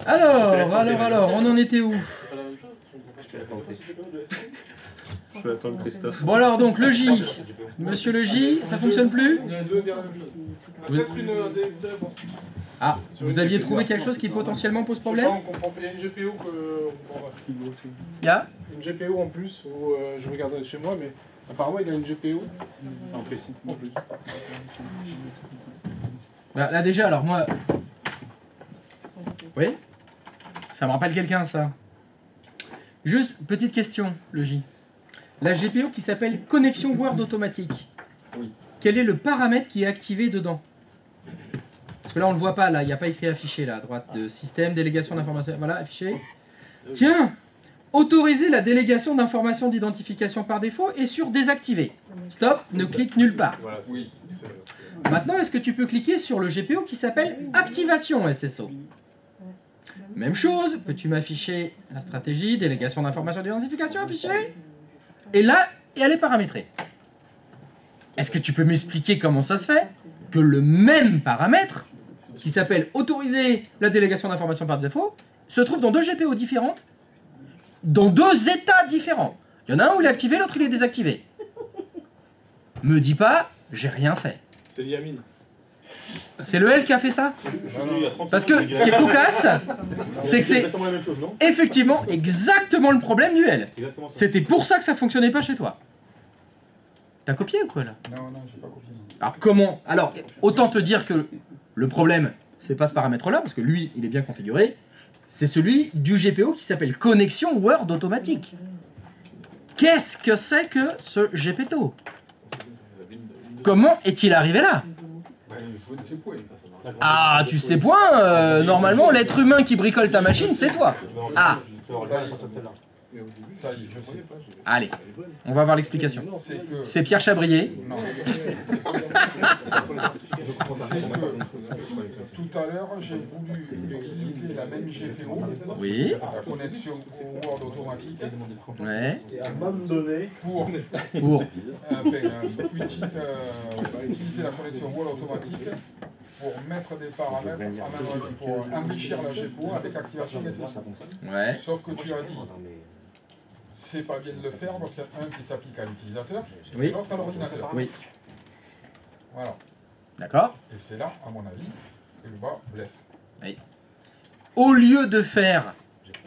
Alors, on en était où? Je vais attendre Christophe. Bon alors donc, le J. Monsieur le J, ça fonctionne plus? Il y a deux dernières choses. Peut-être une des réponses. Ah, vous aviez trouvé quelque chose qui potentiellement pose problème? On comprend. Il y a une GPO que... Il y a une GPO en plus, où, je regarde chez moi, mais apparemment il a une GPO. En plus. Voilà, là déjà, alors moi... Oui? Ça me rappelle quelqu'un, ça. Juste, petite question, le J. La GPO qui s'appelle connexion Word automatique. Oui. Quel est le paramètre qui est activé dedans? Parce que là, on ne le voit pas, là. Il n'y a pas écrit affiché, là, à droite. De système, délégation d'information. Voilà, affiché. Tiens! Autoriser la délégation d'informations d'identification par défaut et sur désactiver. Stop, ne clique nulle part. Voilà, oui. Maintenant, est-ce que tu peux cliquer sur le GPO qui s'appelle activation SSO? Même chose, peux-tu m'afficher la stratégie, délégation d'informations d'identification affichée? Et là, elle est paramétrée. Est-ce que tu peux m'expliquer comment ça se fait que le même paramètre, qui s'appelle autoriser la délégation d'informations par défaut, se trouve dans deux GPO différentes, dans deux états différents? Il y en a un où il est activé, l'autre il est désactivé. Me dis pas, j'ai rien fait. C'est Yamine. C'est le L qui a fait ça? Parce que ce qui est cocasse, c'est que c'est effectivement exactement le problème du L. C'était pour ça que ça fonctionnait pas chez toi. T'as copié ou quoi là? Non, j'ai pas copié. Alors comment? Alors, autant te dire que le problème, c'est pas ce paramètre-là, parce que lui, il est bien configuré. C'est celui du GPO qui s'appelle connexion Word automatique. Qu'est-ce que c'est que ce GPTO? Comment est-il arrivé là? Je ne sais point. Ah, tu sais point, normalement, l'être humain qui bricole ta machine, c'est toi. Ah, Ça y est, je sais. allez, on va voir l'explication. C'est Pierre Chabrier. Non. C'est que tout à l'heure, j'ai voulu utiliser la même GPO, Oui, la connexion au Word automatique, ouais, pour utiliser la connexion Word automatique pour mettre des paramètres, pour enrichir la GPO avec activation SSO. ouais, Sauf que tu as dit, c'est pas bien de le faire parce qu'il y a un qui s'applique à l'utilisateur Oui. et l'autre à l'ordinateur. oui, Voilà. d'accord. Et c'est là, à mon avis, que le bas blesse. Oui. Au lieu de faire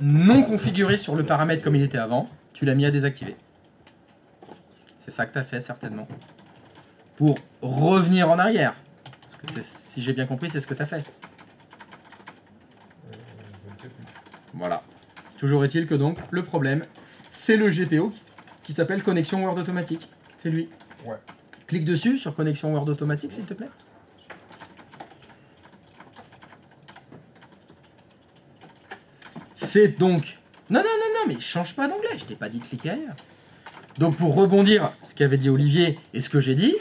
non configuré sur le paramètre comme il était avant, tu l'as mis à désactiver. C'est ça que tu as fait certainement. Pour revenir en arrière. Parce que si j'ai bien compris, c'est ce que tu as fait. Je ne sais plus. Voilà. Toujours est-il que donc, le problème, c'est le GPO qui s'appelle connexion Word automatique. C'est lui. Ouais. Clique dessus sur connexion Word automatique, s'il te plaît. C'est donc... Non, mais change pas d'onglet, je t'ai pas dit de cliquer ailleurs. Donc pour rebondir, ce qu'avait dit Olivier et ce que j'ai dit,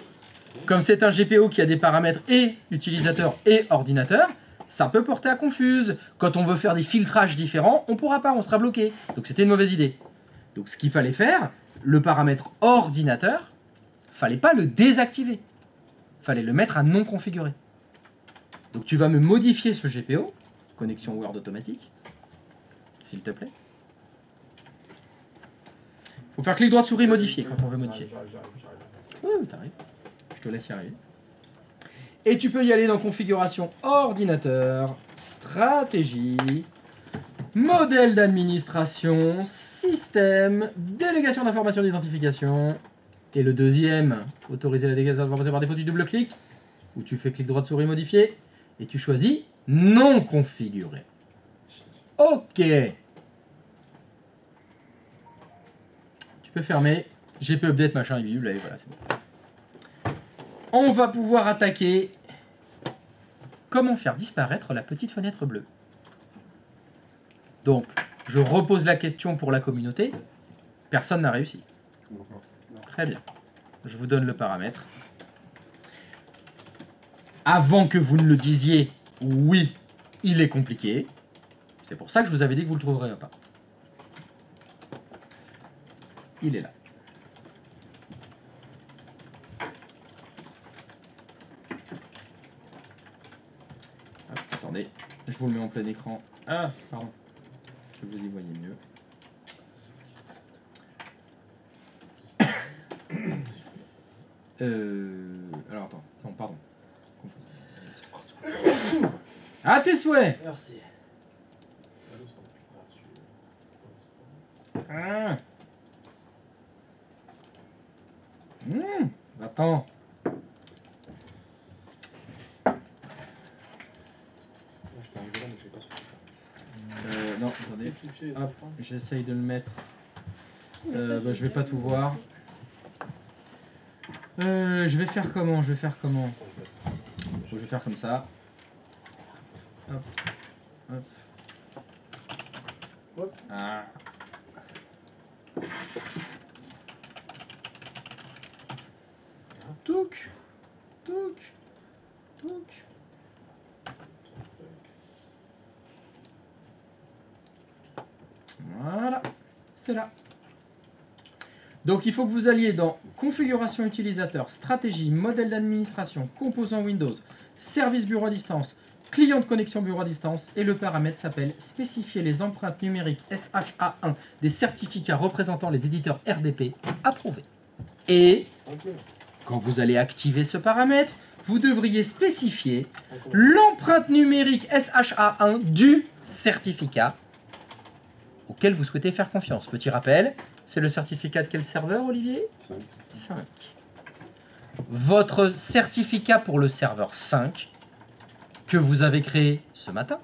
comme c'est un GPO qui a des paramètres et utilisateur et ordinateur, ça peut porter à confuse. Quand on veut faire des filtrages différents, on pourra pas, on sera bloqué. Donc c'était une mauvaise idée. Donc ce qu'il fallait faire, le paramètre ordinateur, fallait pas le désactiver. Fallait le mettre à non configuré. Donc tu vas me modifier ce GPO, connexion Word automatique, s'il te plaît. Faut faire clic droit de souris modifier quand on veut modifier. Oui, t'arrives. Je te laisse y arriver. Et tu peux y aller dans configuration ordinateur, stratégie, modèle d'administration, système, délégation d'informations d'identification. Et le deuxième, autoriser la délégation d'informations par défaut, tu double-cliques, ou tu fais clic droit de souris modifier, et tu choisis non configuré. Ok. Tu peux fermer. GP update machin, et voilà, c'est bon. On va pouvoir attaquer comment faire disparaître la petite fenêtre bleue. Donc, je repose la question pour la communauté. Personne n'a réussi. Très bien. Je vous donne le paramètre. Avant que vous ne le disiez, oui, il est compliqué. C'est pour ça que je vous avais dit que vous ne le trouverez pas. Il est là. Hop, attendez, Je vous le mets en plein écran. Ah, Pardon. Que vous y voyez mieux. Alors attends, non pardon. À tes souhaits. merci. Ah. Attends. Non, attendez. Hop, j'essaye de le mettre. Bah, je vais pas tout voir. Je vais faire comment? Je vais faire comme ça. Hop. Hop. Hop. Ah. Touc. Touc. Touc. Voilà. C'est là. Donc il faut que vous alliez dans configuration utilisateur, stratégie, modèle d'administration, composant Windows, service bureau à distance, client de connexion bureau à distance et le paramètre s'appelle spécifier les empreintes numériques SHA1 des certificats représentant les éditeurs RDP approuvés. Et quand vous allez activer ce paramètre, vous devriez spécifier l'empreinte numérique SHA1 du certificat auquel vous souhaitez faire confiance. Petit rappel, c'est le certificat de quel serveur, Olivier? 5. Votre certificat pour le serveur 5, que vous avez créé ce matin,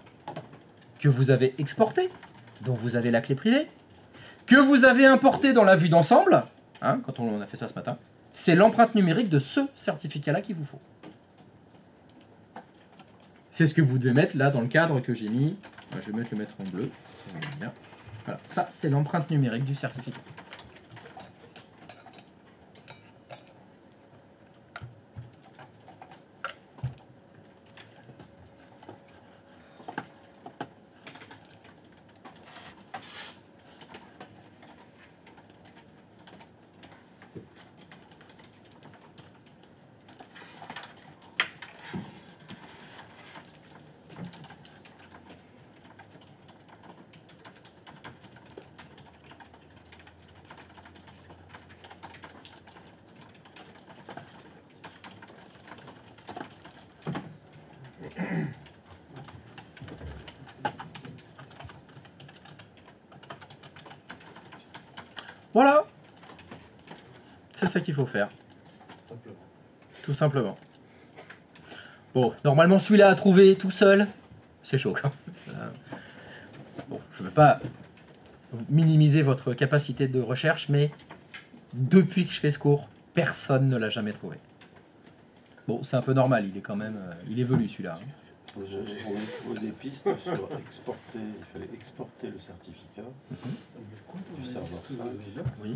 que vous avez exporté, dont vous avez la clé privée, que vous avez importé dans la vue d'ensemble, hein, quand on a fait ça ce matin, c'est l'empreinte numérique de ce certificat-là qu'il vous faut. C'est ce que vous devez mettre là dans le cadre que j'ai mis. Je vais le mettre en bleu. Bien. Voilà, ça c'est l'empreinte numérique du certificat. Voilà, c'est ça qu'il faut faire. Simplement. Tout simplement. Bon, normalement celui-là à trouver tout seul, c'est chaud quand même. Bon, je ne veux pas minimiser votre capacité de recherche, mais depuis que je fais ce cours, personne ne l'a jamais trouvé. Bon, c'est un peu normal, il est quand même, il évolue celui-là. On a trouvé des pistes sur exporter, il fallait exporter le certificat du serveur 5, Oui.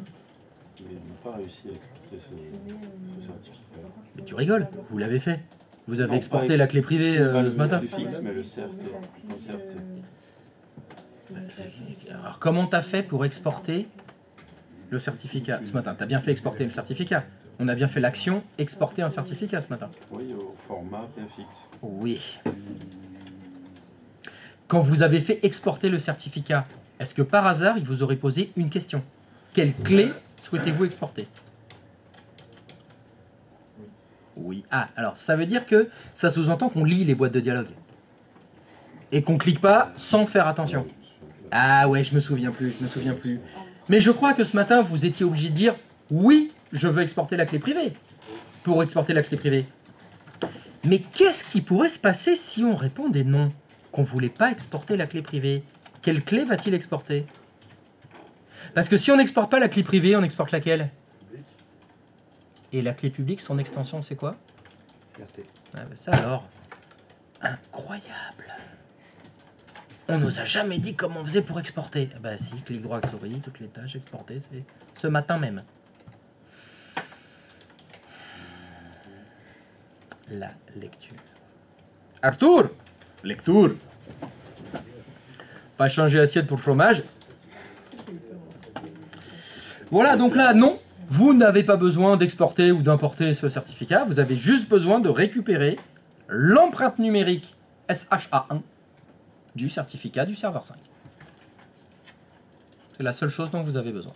mais on n'a pas réussi à exporter ce certificat. Mais tu rigoles, vous l'avez fait. Vous avez Non, exporté pas- la clé privée Pas ce matin. le fixe, mais le CRT. Le CRT. Alors comment t'as fait pour exporter le certificat ce matin? T'as bien fait exporter le certificat. On a bien fait l'action exporter un certificat ce matin. Oui, au format PFX. Oui. Quand vous avez fait exporter le certificat, est-ce que par hasard, il vous aurait posé une question? Quelle clé souhaitez-vous exporter? Oui. Ah, alors ça veut dire que ça sous-entend qu'on lit les boîtes de dialogue. Et qu'on clique pas sans faire attention. Ah ouais, je me souviens plus. Mais je crois que ce matin, vous étiez obligé de dire « Oui, je veux exporter la clé privée » pour exporter la clé privée. Mais qu'est-ce qui pourrait se passer si on répondait non, qu'on ne voulait pas exporter la clé privée? Quelle clé va-t-il exporter? Parce que si on n'exporte pas la clé privée, on exporte laquelle? Et la clé publique, son extension, c'est quoi? CRT. Ah bah ça alors, incroyable. On nous a jamais dit comment on faisait pour exporter. Ah bah si, clic droit avec souris, toutes les tâches, exporter, c'est ce matin même. La lecture. Arthur, lecture. Pas changer assiette pour le fromage. Voilà, donc là, non, vous n'avez pas besoin d'exporter ou d'importer ce certificat. Vous avez juste besoin de récupérer l'empreinte numérique SHA1 du certificat du serveur 5. C'est la seule chose dont vous avez besoin.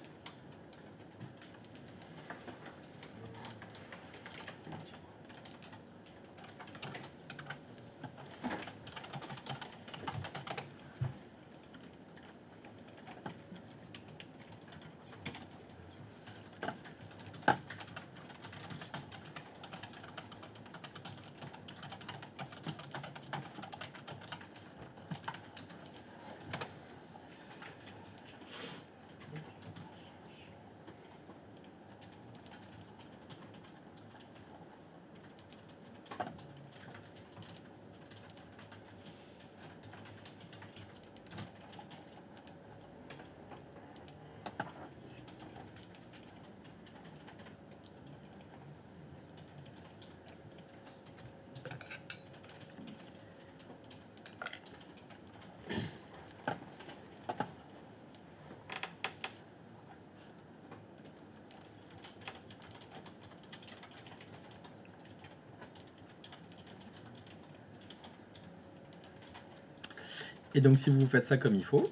Et donc si vous faites ça comme il faut,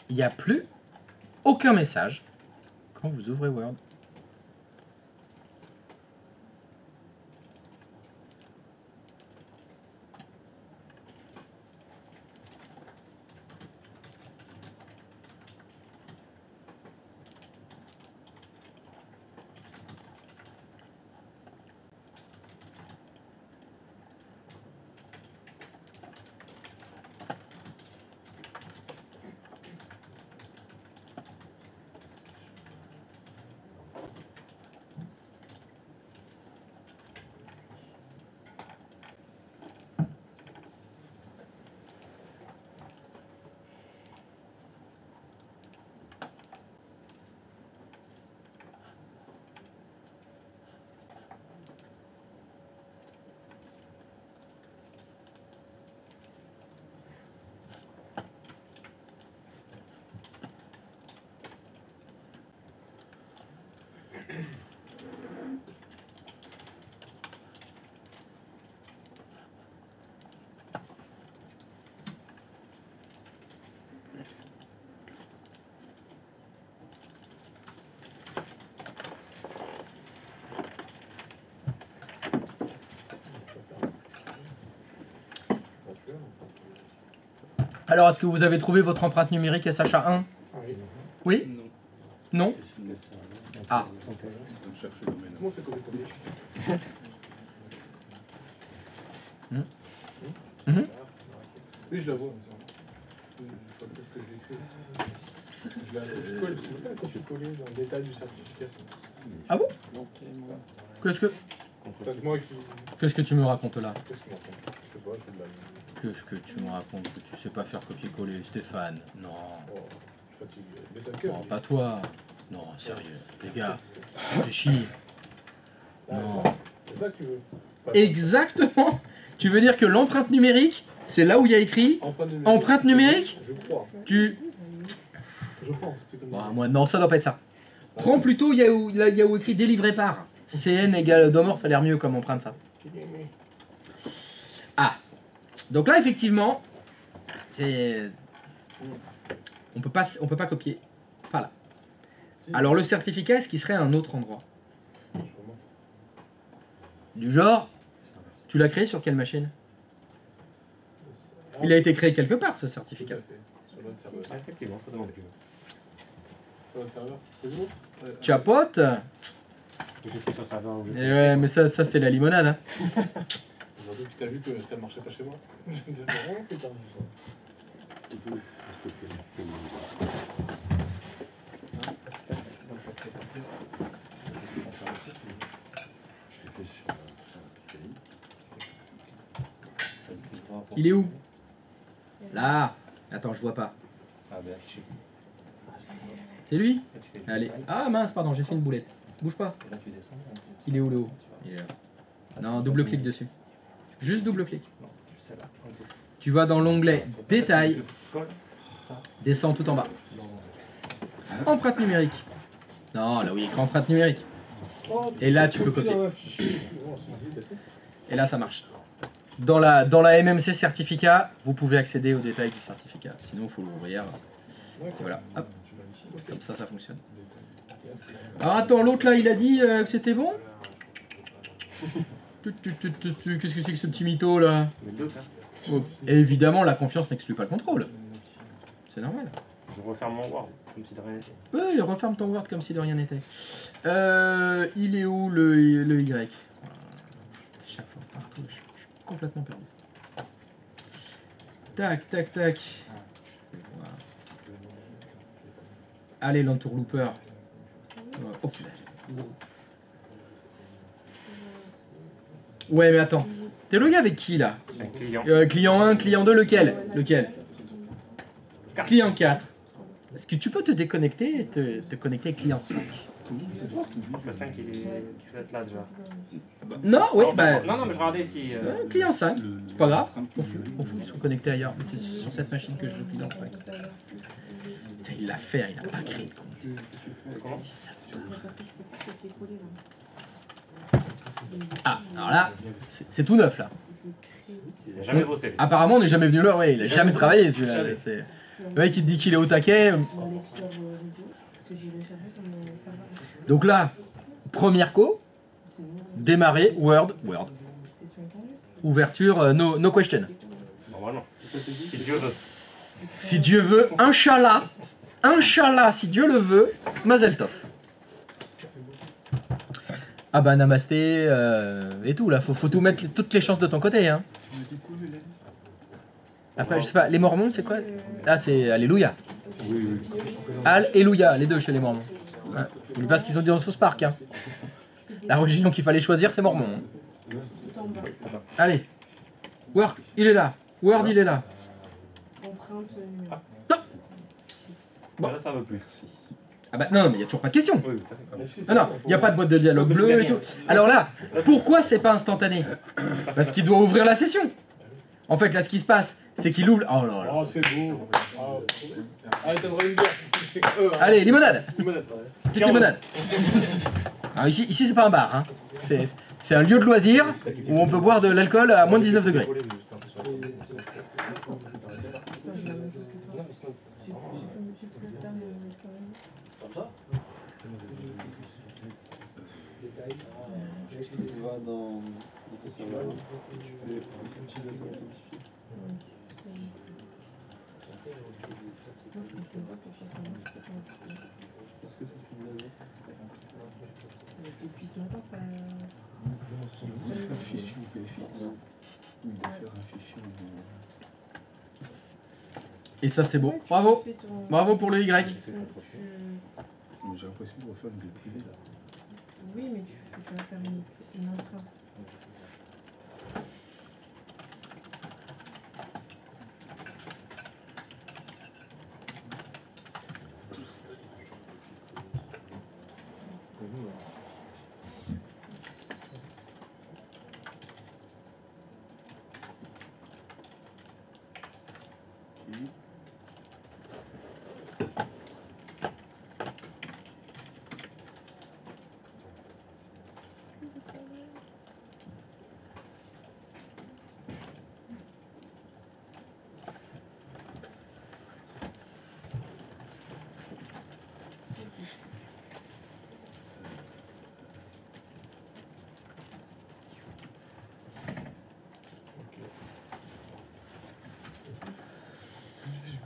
il n'y a plus aucun message quand vous ouvrez Word. Alors, est-ce que vous avez trouvé votre empreinte numérique SHA1? Ah oui. Oui? Non. Non? Ah. On teste. Comment on fait copier-coller Oui, je la vois. Je vois peut-être que je l'écris. Je la colle, c'est pas copier-coller dans le détail du certificat. Ah bon? Qu'est-ce que... C'est moi qui. Qu'est-ce que tu me racontes là? Qu'est-ce qu'il m'entend? Je sais pas, je suis de la. Qu'est-ce que tu me racontes que tu sais pas faire copier-coller, Stéphane? Non. Oh, je suis fatigué. Mais t'as le cœur. Non, pas toi. Non, sérieux. Les gars, réfléchis. Non. C'est ça que tu veux. Exactement. Tu veux dire que l'empreinte numérique, c'est là où il y a écrit empreinte numérique? Je crois. Tu... Je pense. C'est comme Bon, moi, non, ça doit pas être ça. Prends plutôt, il y a où écrit délivré par. CN égale Domor, ça a l'air mieux comme empreinte ça. Ah. Donc là, effectivement, c'est... On peut pas copier. Voilà. Alors le certificat, est-ce qu'il serait à un autre endroit? Du genre, tu l'as créé sur quelle machine? Il a été créé quelque part, ce certificat. Sur notre serveur. Ah, effectivement, ça demande plus. Sur notre serveur. C'est bon? Chapote. Je suis sur le serveur où Et ouais, mais ça c'est la limonade. Hein. Aujourd'hui, tu t'as vu que ça marchait pas chez moi. Oh, putain. Il est où? Là. Attends, je vois pas. Ah, ben affiché. C'est lui? Là, tu fais Allez. pareil. Ah mince, pardon, j'ai fait une boulette. Bouge pas. Et là, tu descends. Il est où le haut? Il est là. Non, double-clic dessus. Juste double-clic. Non, je sais là. Tu vas dans l'onglet Détails, descends tout en bas. Empreinte numérique. Non, là où il y a écrit empreinte numérique. Et là, tu peux copier. Et là, ça marche. dans la MMC certificat, vous pouvez accéder aux détails du certificat. Sinon, il faut l'ouvrir. Et voilà, hop, comme ça fonctionne. Alors attends, l'autre là, il a dit que c'était bon. Qu'est-ce que c'est que ce petit mytho là? Et évidemment, la confiance n'exclus pas le contrôle. C'est normal. Je referme mon Word, comme si de rien n'était. Oui, referme ton Word comme si de rien n'était. Il est où le Y? Chaque fois, partout, je suis complètement perdu. Tac, tac, tac. Voilà. Allez, l'entourlooper. Oh, putain. Ouais, mais attends. T'es le gars avec qui là? Un client. Client 1, client 2, lequel? Client 4. Est-ce que tu peux te déconnecter et te connecter avec client 5? Le 5, il est là déjà. Non, oui, bah. Non, mais je regardais si. Client 5, c'est pas grave. On fout, ils sont connectés ailleurs. C'est sur cette machine que je joue client 5. Putain, il l'a fait, il a pas créé de compte. Comment? Ah, alors là, c'est tout neuf là. Il n'a jamais bossé. Apparemment, on n'est jamais venu là, ouais, il a jamais travaillé celui-là. C'est- Le mec, il te dit qu'il est au taquet. Donc là, première co, démarrer, Word. Ouverture, no question. Normalement. Si Dieu veut. Si Dieu veut, Inch'Allah, si Dieu le veut, Mazel Tov. Ah bah namasté et tout là, faut tout mettre, toutes les chances de ton côté hein. Après je sais pas, les mormons c'est quoi? Ah c'est Alléluia. Alléluia, les deux chez les mormons. Ouais. N'oublie pas ce qu'ils ont dit dans South Park hein. La religion qu'il fallait choisir c'est mormon. Hein. Allez. Word, il est là. Word, il est là. Non. Bon. Là, ça ne veut plus. Ah bah non, mais il n'y a toujours pas de question. Oui, tout à fait. Ah non, il n'y a pas de boîte de dialogue bleu et tout. Alors là, pourquoi c'est pas instantané? Parce qu'il doit ouvrir la session. En fait, là, ce qui se passe, c'est qu'il ouvre... Oh là là. Oh, c'est beau. Allez, t'aimerais une bière. Allez, limonade. Limonade, ouais. Petite limonade. Alors ici c'est pas un bar. Hein. C'est un lieu de loisir où on peut boire de l'alcool à moins de 19 degrés. Tu vas dans le serveur, tu fais authentifier. Est-ce que ça c'est une année? Depuis ce matin, ça... Un fichier PFX. Il doit faire un fichier. Et ça c'est beau. Bravo. Bravo pour le Y. J'ai l'impression de refaire une bulle privée là. Oui, mais tu vas faire une intra.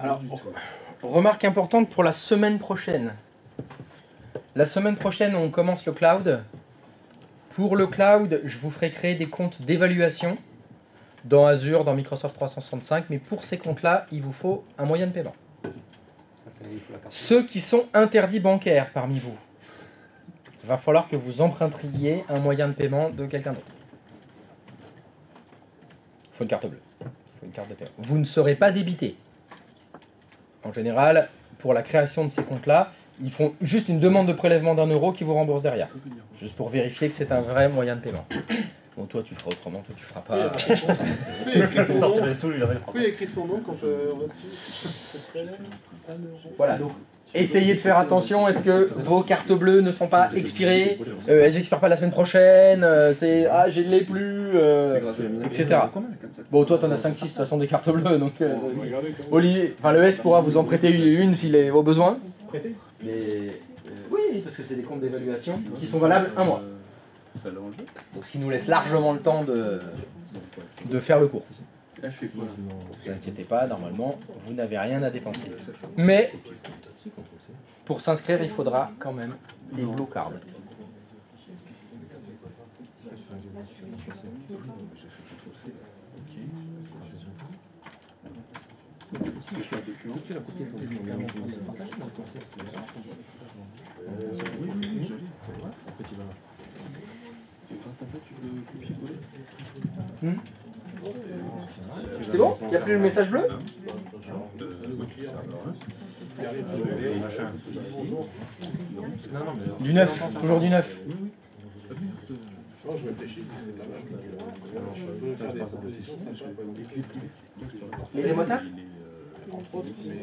Alors, remarque importante pour la semaine prochaine. La semaine prochaine, on commence le cloud. Pour le cloud, je vous ferai créer des comptes d'évaluation dans Azure, dans Microsoft 365, mais pour ces comptes-là, il vous faut un moyen de paiement. Ceux qui sont interdits bancaires parmi vous, il va falloir que vous emprunteriez un moyen de paiement de quelqu'un d'autre. Il faut une carte bleue. Il faut une carte de paiement. Vous ne serez pas débité. En général, pour la création de ces comptes-là, ils font juste une demande de prélèvement d'1 € qui vous rembourse derrière. Juste pour vérifier que c'est un vrai moyen de paiement. Bon, toi, tu feras autrement, toi, tu feras pas... Pourquoi il a écrit son nom quand on va dessus? Voilà, donc, essayez de faire attention, est-ce que vos cartes bleues ne sont pas expirées, elles expirent pas la semaine prochaine, c'est ah je ne l'ai plus, etc. Bon toi t'en as 5-6 de toute façon des cartes bleues, donc Olivier, enfin le S pourra vous en prêter une s'il est au besoin. Mais oui, parce que c'est des comptes d'évaluation qui sont valables un mois. Donc ce qui nous laisse largement le temps de faire le cours. Là, je fais quoi là? Ne vous inquiétez pas, normalement, vous n'avez rien à dépenser. Mais, pour s'inscrire, il faudra quand même des blue cards. Grâce à ça, tu peux copier-coller. C'est bon? Il n'y a plus le message bleu? Du 9, toujours du 9. Non, je réfléchis, c'est pas mal. Je peux faire des propositions, ça change pas. Les remotables? Entre autres, mais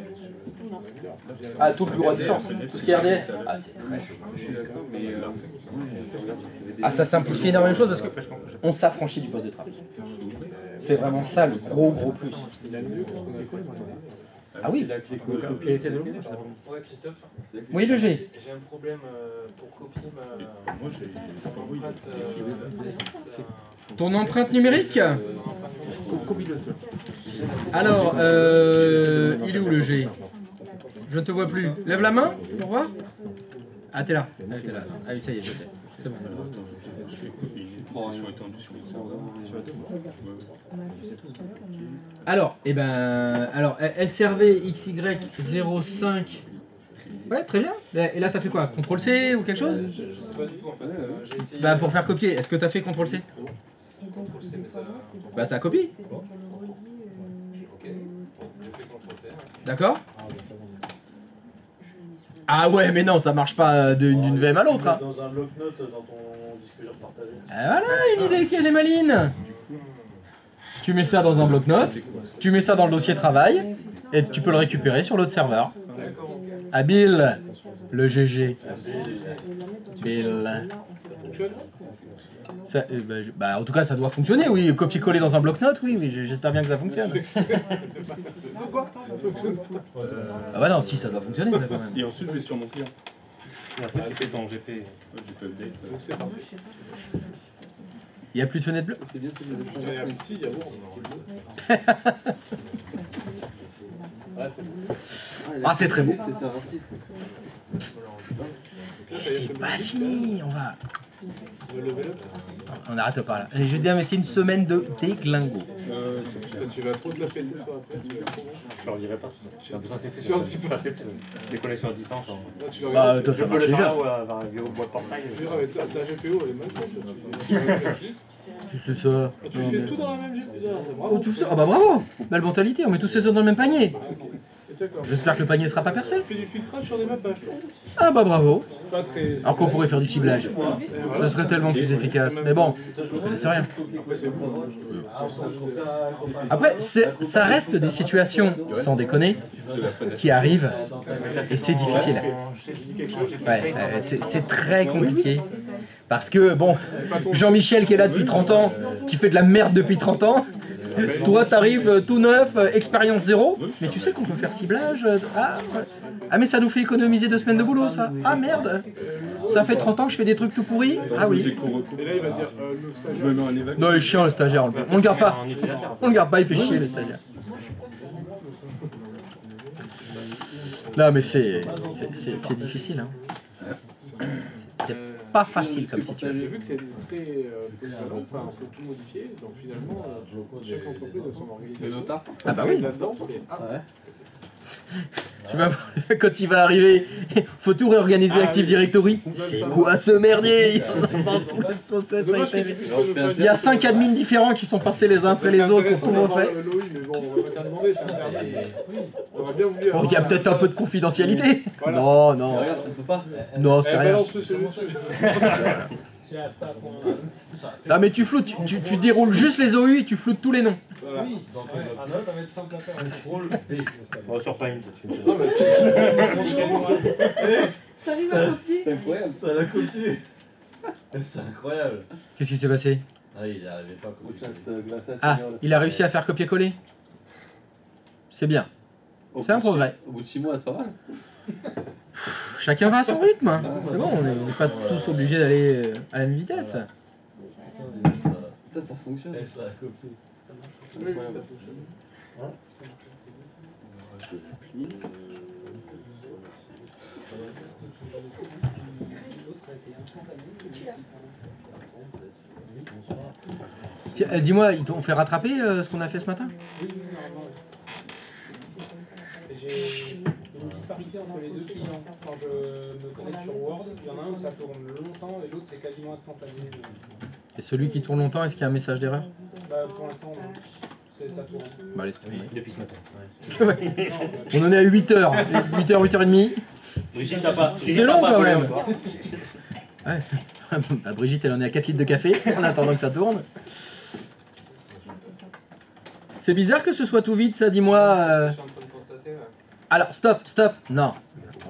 Ah, tout le bureau à distance. Tout ce qui est RDS. Ah, c'est très chaud. Ah, ça simplifie énormément de choses parce qu'on s'affranchit du poste de travail. C'est vraiment ça le gros plus. il a mieux que ce qu'on a fait. Ah oui? Ouais, Christophe. Oui, le G. J'ai un problème pour copier ma empreinte. Ton empreinte numérique? Alors, il est où le G? Je ne te vois plus. Lève la main pour voir. Ah, t'es là. Ah, t'es là. Ah oui, ça y est, je t'ai. C'est bon. Alors, SRV XY05. Ouais, très bien. Et là, t'as fait quoi? CTRL C ou quelque chose? Je sais pas du tout en fait. J'ai essayé. Bah, pour faire copier, est-ce que t'as fait CTRL C? Bah, ça copie. Ok. J'ai fait CTRL-C. D'accord? Ah ouais, mais non, ça marche pas d'une VM à l'autre. Hein. Dans un bloc-notes dans ton disque dur partagé. Ah voilà, une idée qu'elle est maline. Tu mets ça dans un bloc-notes, tu mets ça dans le dossier travail, et tu peux le récupérer sur l'autre serveur. Habile, le GG. Bill. Ça, en tout cas, ça doit fonctionner, oui. Copier-coller dans un bloc-notes, oui, j'espère bien que ça fonctionne. Ah bah non, si, ça doit fonctionner, ça, quand même. Et ensuite, je vais sur mon client. Et après, tu fais ton GP. GP update. Donc c'est parfait. Il n'y a plus de fenêtre bleue? C'est bien, c'est bien. Il y a un petit, il y a bon. Ah, c'est bon. Ah, c'est très beau. C'était serveur 6. Et c'est pas fini, on va... Le level up. On n'arrête pas là. Allez, je vais te dire, mais c'est une semaine de déglingo. Tu vas trop te la péter toi après. Je leur dirai pas. J'ai l'impression que c'est fait. Tu leur dis pas. C'est fait. Des connexions à distance. Là, tu vas Bah, regarder. toi, ça marche déjà. Ou boîte portail. Je veux dire, avec ta GPO, elle est mal faite. Tu vas classique. Tu sais ça. Tu fais tout dans la même GPO. Oh, Bravo. tout ça. Ah bah bravo. Belle mentalité, on met tous ces œufs dans le même panier. D'accord. J'espère que le panier ne sera pas percé. Tu fais du filtrage sur des maps à acheter. Ah bah bravo. Pas très. Alors qu'on pourrait faire du ciblage. Ce serait tellement plus efficace. Mais bon, c'est rien. Ouais, c'est bon. Après, ça reste des situations, sans déconner, qui arrivent. Et c'est difficile. Ouais, c'est très compliqué. Parce que, bon, Jean-Michel qui est là depuis 30 ans, qui fait de la merde depuis 30 ans, toi t'arrives tout neuf, expérience zéro, mais tu sais qu'on peut faire ciblage. Ah mais ça nous fait économiser 2 semaines de boulot ça. Ah merde, ça fait 30 ans que je fais des trucs tout pourris. Ah oui. Et là, il va dire le Je stagiaire. me mets en évac. Non il est chiant le stagiaire, on le garde pas. On le garde pas, il fait chier le stagiaire. Non mais c'est difficile hein. C'est pas facile comme J'ai situation. vu que c'est très polyvalent, enfin, on peut tout modifier, donc finalement, chaque entreprise a son organisation. Ah bah oui. Là-dedans, Tu vas voir, quand il va arriver, faut tout réorganiser Active Directory. C'est quoi ce merdier? Il y a 5 admins différents qui sont passés les uns après les autres pour tout refaire. Mais bon, on va pas te demander, c'est Internet. On aurait bien voulu. Oh, il y a peut-être un peu de confidentialité. Non, non. Non, c'est rien. Balance-le sur YouTube. Non mais tu floutes, tu déroules juste les OU et tu floutes tous les noms. Voilà. Oui. Dans ton Ouais. note. Ah, ça va être simple à faire. Contrôle, c'est ça. Oh, sur Paint, tu fais Non, mais Ça arrive à copier. C'est incroyable. Ça l'a copié. C'est incroyable. Qu'est-ce qui s'est passé? Ah, il n'arrivait pas à Autre copier. chose, grâce à Ah, Seigneur, il a réussi à faire copier-coller. C'est bien. C'est un progrès. Au bout de 6 mois, c'est pas mal. Chacun va à son rythme. Hein. C'est bon, on n'est pas tous obligés d'aller à la même vitesse. Ça, Putain, ça fonctionne. et ça a copié. Incroyable. Tiens, dis-moi, ils t'ont fait rattraper ce qu'on a fait ce matin? Oui, normalement. J'ai une disparité entre les deux clients. Quand je me connecte sur Word, il y en a un où ça tourne longtemps et l'autre c'est quasiment instantané. Et celui qui tourne longtemps, est-ce qu'il y a un message d'erreur? Bah, pour l'instant, ça tourne. Bah laisse tomber. depuis ce matin. Ouais. On en est à 8h. 8h, 8h30. Brigitte, t'as pas. C'est long quand même. Ouais. Bah, Brigitte, elle en est à 4 litres de café en attendant que ça tourne. C'est bizarre que ce soit tout vite, ça, dis-moi. Je suis en train de constater. Ouais. Alors, stop. Non.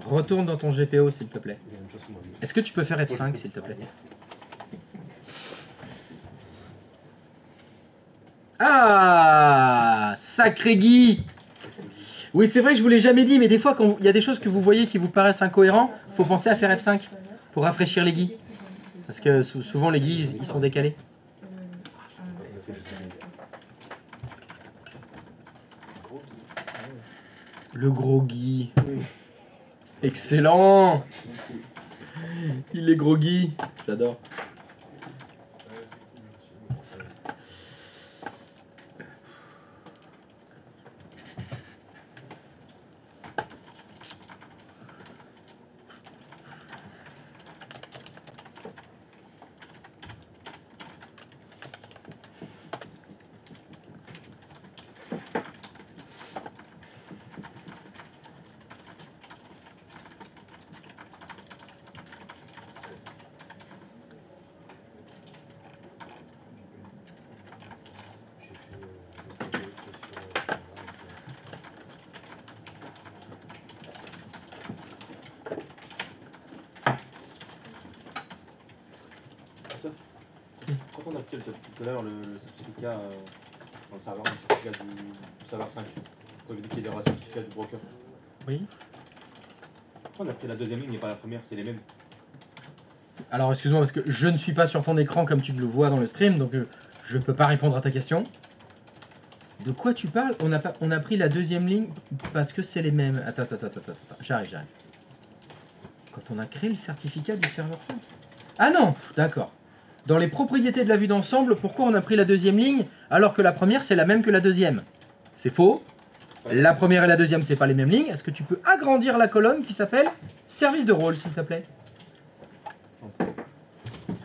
Retourne dans ton GPO, s'il te plaît. Est-ce que tu peux faire F5, s'il te plaît? Ah, sacré Guy! Oui, c'est vrai que je vous l'ai jamais dit, mais des fois, quand il y a des choses que vous voyez qui vous paraissent incohérents, faut penser à faire F5 pour rafraîchir les Guy. Parce que souvent, les Guy, ils sont décalés. Le gros Guy. Excellent! Il est gros Guy. J'adore. Quand on a pris tout à l'heure le certificat dans le certificat du serveur 5, pour éviter qu'il y ait des certificats du broker. Oui. Pourquoi on a pris la deuxième ligne et pas la première? C'est les mêmes. Alors, excuse-moi, parce que je ne suis pas sur ton écran comme tu le vois dans le stream, donc je peux pas répondre à ta question. De quoi tu parles? On a pris la deuxième ligne parce que c'est les mêmes. Attends. J'arrive. Quand on a créé le certificat du serveur 5. Ah non, d'accord. Dans les propriétés de la vue d'ensemble, pourquoi on a pris la deuxième ligne alors que la première c'est la même que la deuxième? C'est faux. La première et la deuxième c'est pas les mêmes lignes. Est-ce que tu peux agrandir la colonne qui s'appelle service de rôle, s'il te plaît?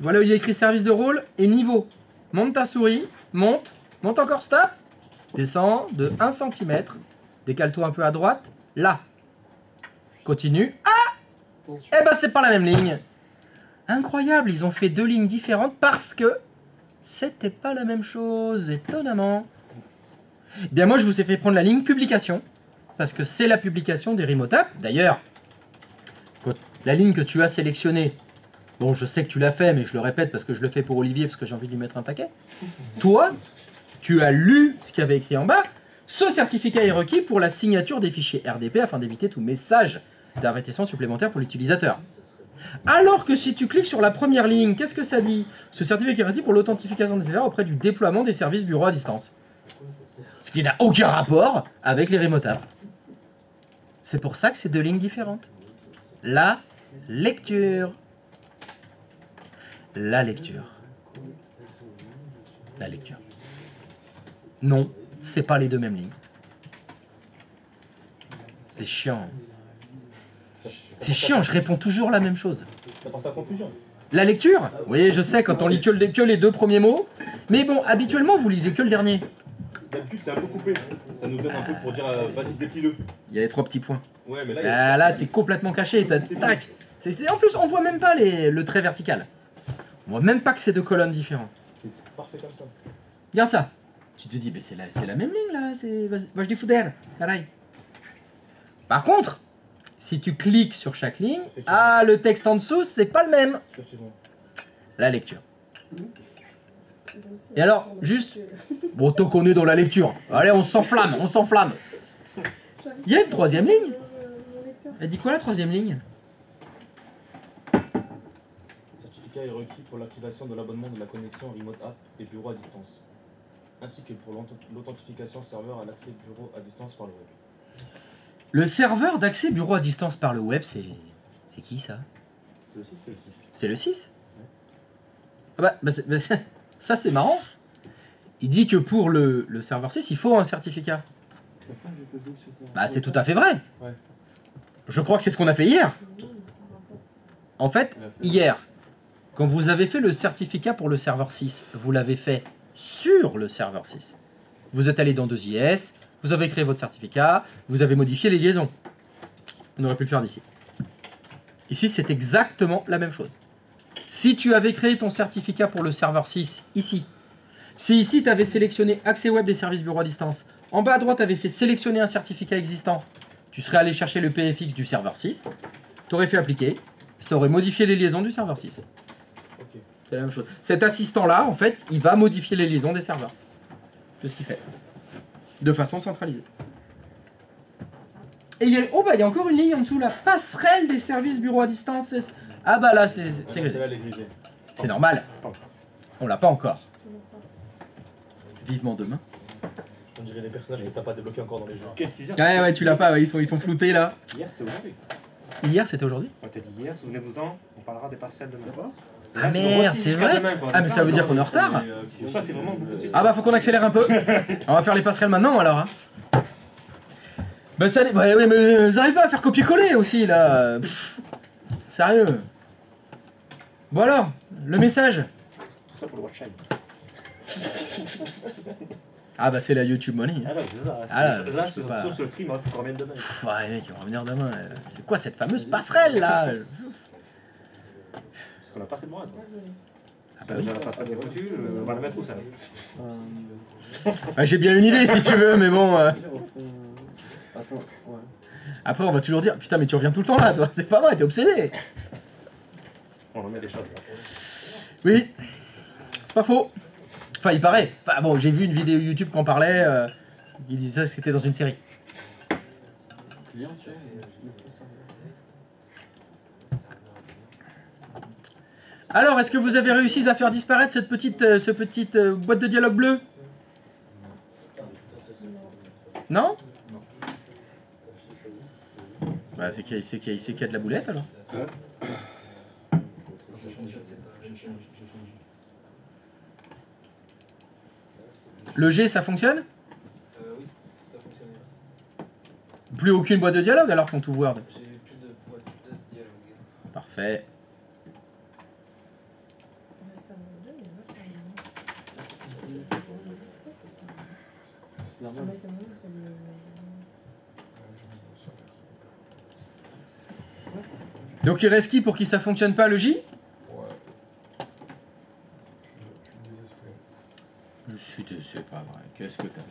Voilà où il y a écrit service de rôle et niveau. Monte ta souris, monte encore, stop. Descends de 1 cm. Décale-toi un peu à droite. Là. Continue. Ah! Eh ben c'est pas la même ligne. Incroyable, ils ont fait deux lignes différentes parce que c'était pas la même chose, étonnamment. Bien moi je vous ai fait prendre la ligne publication, parce que c'est la publication des Remote-App. D'ailleurs, la ligne que tu as sélectionnée, bon je sais que tu l'as fait, mais je le répète parce que je le fais pour Olivier, parce que j'ai envie de lui mettre un paquet. Toi, tu as lu ce qu'il y avait écrit en bas. Ce certificat est requis pour la signature des fichiers RDP afin d'éviter tout message d'avertissement supplémentaire pour l'utilisateur. Alors que si tu cliques sur la première ligne, qu'est-ce que ça dit? Ce certificat est requis pour l'authentification des serveurs auprès du déploiement des services bureau à distance. Ce qui n'a aucun rapport avec les Remote-App. C'est pour ça que c'est deux lignes différentes. La lecture. La lecture. La lecture. Non, c'est pas les deux mêmes lignes. C'est chiant. C'est chiant, je réponds toujours la même chose. Ça porte à confusion. La lecture? Oui, je sais, quand on lit que les deux premiers mots. Mais bon, habituellement, vous lisez que le dernier. D'habitude, c'est un peu coupé. Ça nous donne un peu pour dire vas-y, déplie-le. Il y avait 3 petits points. Ouais, mais là, Ah, là, c'est complètement caché. Tac. En plus, on voit même pas le trait vertical. On voit même pas que c'est deux colonnes différentes. c'est parfait comme ça. Regarde ça. Tu te dis, mais c'est la même ligne là, c'est vache des foudères, pareil. Par contre, si tu cliques sur chaque ligne, ah, le texte en dessous, c'est pas le même. Effectivement. La lecture. Et alors, juste, bon, tant qu'on est dans la lecture, allez, on s'enflamme, on s'enflamme. Il y a une troisième ligne. Elle dit quoi la troisième ligne? Le certificat est requis pour l'activation de l'abonnement de la connexion Remote App et bureau à distance, ainsi que pour l'authentification serveur à l'accès bureau à distance par le web. Le serveur d'accès bureau à distance par le web, c'est qui ça? C'est le 6, c'est le 6. C'est le 6. Ah ça c'est marrant. Il dit que pour le serveur 6, il faut un certificat. Bah c'est tout à fait vrai. Ouais. Je crois que c'est ce qu'on a fait hier. En fait, hier, quand vous avez fait le certificat pour le serveur 6, vous l'avez fait sur le serveur 6. Vous êtes allé dans 2IS, vous avez créé votre certificat, vous avez modifié les liaisons. On aurait pu le faire d'ici. Ici, c'est exactement la même chose. Si tu avais créé ton certificat pour le serveur 6 ici, si ici tu avais sélectionné accès web des services bureau à distance, en bas à droite tu avais fait sélectionner un certificat existant, tu serais allé chercher le PFX du serveur 6, tu aurais fait appliquer, ça aurait modifié les liaisons du serveur 6. Ok. C'est la même chose. Cet assistant-là, en fait, il va modifier les liaisons des serveurs. C'est ce qu'il fait. De façon centralisée. Et il y a encore une ligne en dessous, la passerelle des services bureau à distance. Ah bah là, c'est grisé. Celle-là, elle est grisée. C'est normal. On l'a pas encore. Vivement demain. On dirait des personnages que t'as pas débloqués encore dans les jeux. Quel teaser? Ouais, tu l'as pas, ouais, ils sont floutés là. Hier, c'était aujourd'hui. Hier, c'était aujourd'hui. On t'a dit hier, souvenez-vous-en, on parlera des parcelles demain. Ah merde, c'est vrai. Ah mais ça veut dire qu'on est en retard. Ça, c'est vraiment beaucoup de Ah bah faut qu'on accélère un peu. On va faire les passerelles maintenant alors. Hein. Bah ça, ouais, mais vous arrivez pas à faire copier-coller aussi là. Pff, sérieux. Bon alors, le message. Tout ça pour le watch time. Ah bah c'est la YouTube Money. Hein. Ah non, c'est ça. Ah là, Là, je sais pas. sur le stream, il faut qu'on revienne demain. Pff, ouais, les mecs, ils vont revenir demain. C'est quoi cette fameuse passerelle là? Parce qu'on a pas assez de bras. Ah bah oui. On a pas assez de foutu, on va la mettre où ça? Ah, j'ai bien une idée si tu veux, mais bon. Attends, ouais. Après, on va toujours dire putain, mais tu reviens tout le temps là, toi. C'est pas vrai, t'es obsédé. On remet les choses là. Oui, c'est pas faux. Enfin, il paraît. Enfin, bon, j'ai vu une vidéo YouTube qui en parlait. Il disait que c'était dans une série. Client, tu vois, je mets ça. Alors, est-ce que vous avez réussi à faire disparaître cette petite boîte de dialogue bleue? Non? Bah, c'est qu'il y a de la boulette alors. Le G, ça fonctionne? Oui, ça fonctionne. Plus aucune boîte de dialogue alors qu'on tout Word. J'ai plus de boîte de dialogue. Parfait. Donc il reste qui pour qui ça fonctionne pas le J? Ouais. Je suis c'est pas vrai. Qu'est-ce que t'as?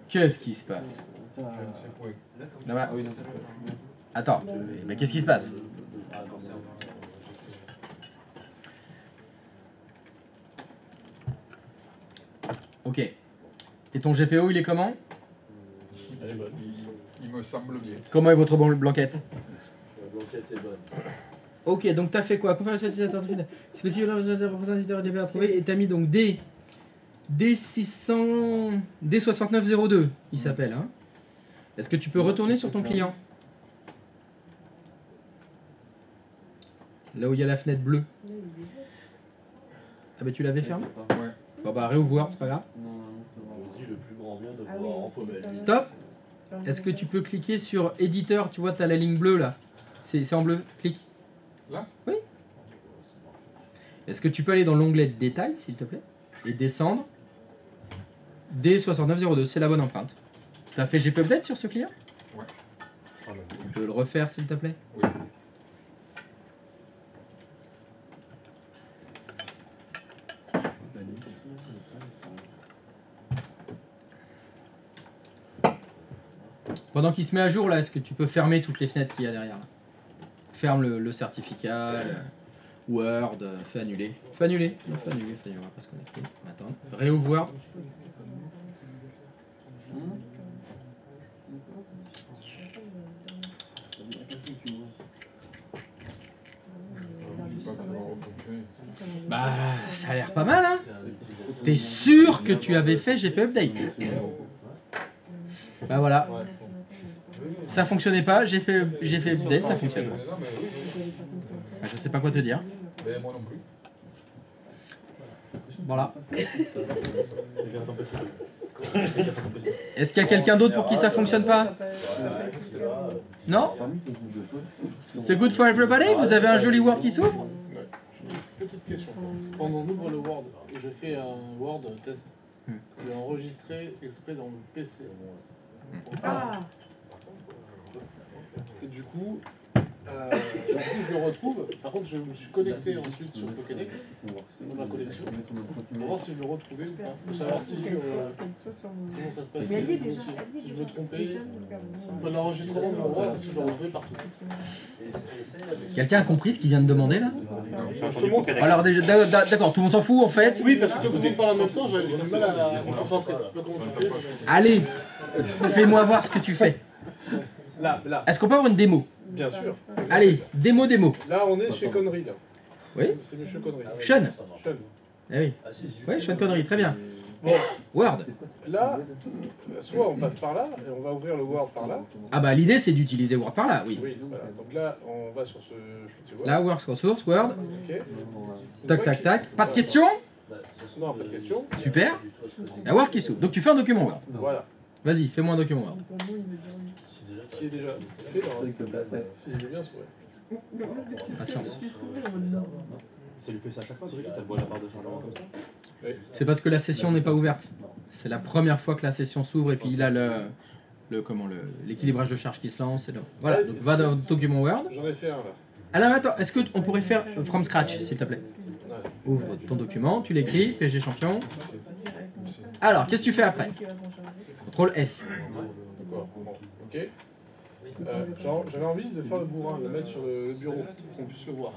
Qu'est-ce qui se passe? Je ne sais pas. Non, bah, Ah oui, non. attends, mais qu'est-ce qui se passe? Ok. Et ton GPO il est comment? Elle est bonne. Il me semble bien. Comment est votre blanquette? La blanquette est bonne. Ok, donc t'as fait quoi? Conférence utilisateur final. C'est possible de représentateur DB approuvé et t'as mis donc D600 D6902 il s'appelle hein. Est-ce que tu peux retourner sur ton client? Là où il y a la fenêtre bleue. Ah bah tu l'avais fermé? Ouais. Bon bah réouvrir, c'est pas grave. Non, non, c'est bon. Je dis le plus grand bien de Ah voir oui, en pommelle. c'est ça. Stop. Est-ce que tu peux cliquer sur éditeur? Tu vois t'as la ligne bleue là. C'est en bleu, clique. Là? Oui. Est-ce que tu peux aller dans l'onglet détails s'il te plaît? Et descendre D6902, c'est la bonne empreinte. T'as fait GP Update sur ce client? Ouais. Tu peux le refaire s'il te plaît? Oui. Pendant qu'il se met à jour, là, est-ce que tu peux fermer toutes les fenêtres qu'il y a derrière là? Ferme le certificat, le Word, fais annuler. Fais annuler. Non, fais annuler, on va pas se connecter. Attends. Réouvre Word. Bah, ça a l'air pas mal, hein? T'es sûr que tu avais fait GP Update? Bah voilà. Ça fonctionnait pas, j'ai fait Update, ça fonctionne. Bah, je sais pas quoi te dire. Mais moi non plus. Voilà. Regarde ton PC. Regarde ton PC. Est-ce qu'il y a quelqu'un d'autre pour qui ça fonctionne pas? Non? C'est good for everybody? Vous avez un joli Word qui s'ouvre? Petite question. Quand on ouvre le Word, je fais un Word test. Je l'ai enregistré exprès dans le PC. Ah, Et du coup, je le retrouve. Par contre, je me suis connecté ensuite sur Pokédex, dans ma collection, pour voir si je le retrouvais ou pas. Pour savoir si, comment ça se passe. mais elle y est déjà. Si je me trompais, enfin, l'enregistrement pour voir si je le retrouvais partout. Quelqu'un a compris ce qu'il vient de demander là? Je te montre. Alors déjà, d'accord, tout le monde s'en fout en fait. Oui, parce que tout le monde parle en même temps, j'ai du mal à me concentrer. Je sais pas comment tu fais. Allez, fais-moi voir ce que tu fais. Là, Est-ce qu'on peut avoir une démo? bien sûr. Allez, démo. Là, on est chez Connery, là. Oui? C'est Monsieur Connery. Sean? Sean. Eh oui. Oui, Sean Connery, très bien. Bon, Word. là, soit on passe par là, et on va ouvrir le Word par là. Ah bah l'idée c'est d'utiliser Word par là, oui. Oui, voilà. Donc là, on va sur ce petit Word. Là, Word source, Word. Ok. Tac, tac, tac. Pas de questions? Non, pas de question. Super. La Word qui s'ouvre. Donc tu fais un document Word. Voilà. Vas-y, fais-moi un document Word. Qui est déjà fait dans si j'ai bien souris. Patience. Ça lui fait ça à chaque fois, Brigitte, elle voit la barre de chargement comme ça. C'est parce que la session n'est pas ouverte. C'est la première fois que la session s'ouvre et puis il a l'équilibrage de charge qui se lance. Voilà, donc va dans le document Word. J'en ai fait un là. Alors attends, est-ce qu'on pourrait faire from scratch, s'il te plaît? Ouvre ton document, tu l'écris, PSG champion. Alors, qu'est-ce que tu fais après? CTRL S. D'accord. Bon, ok. J'avais envie de faire le bourrin, de le mettre sur le bureau, pour qu'on puisse le voir.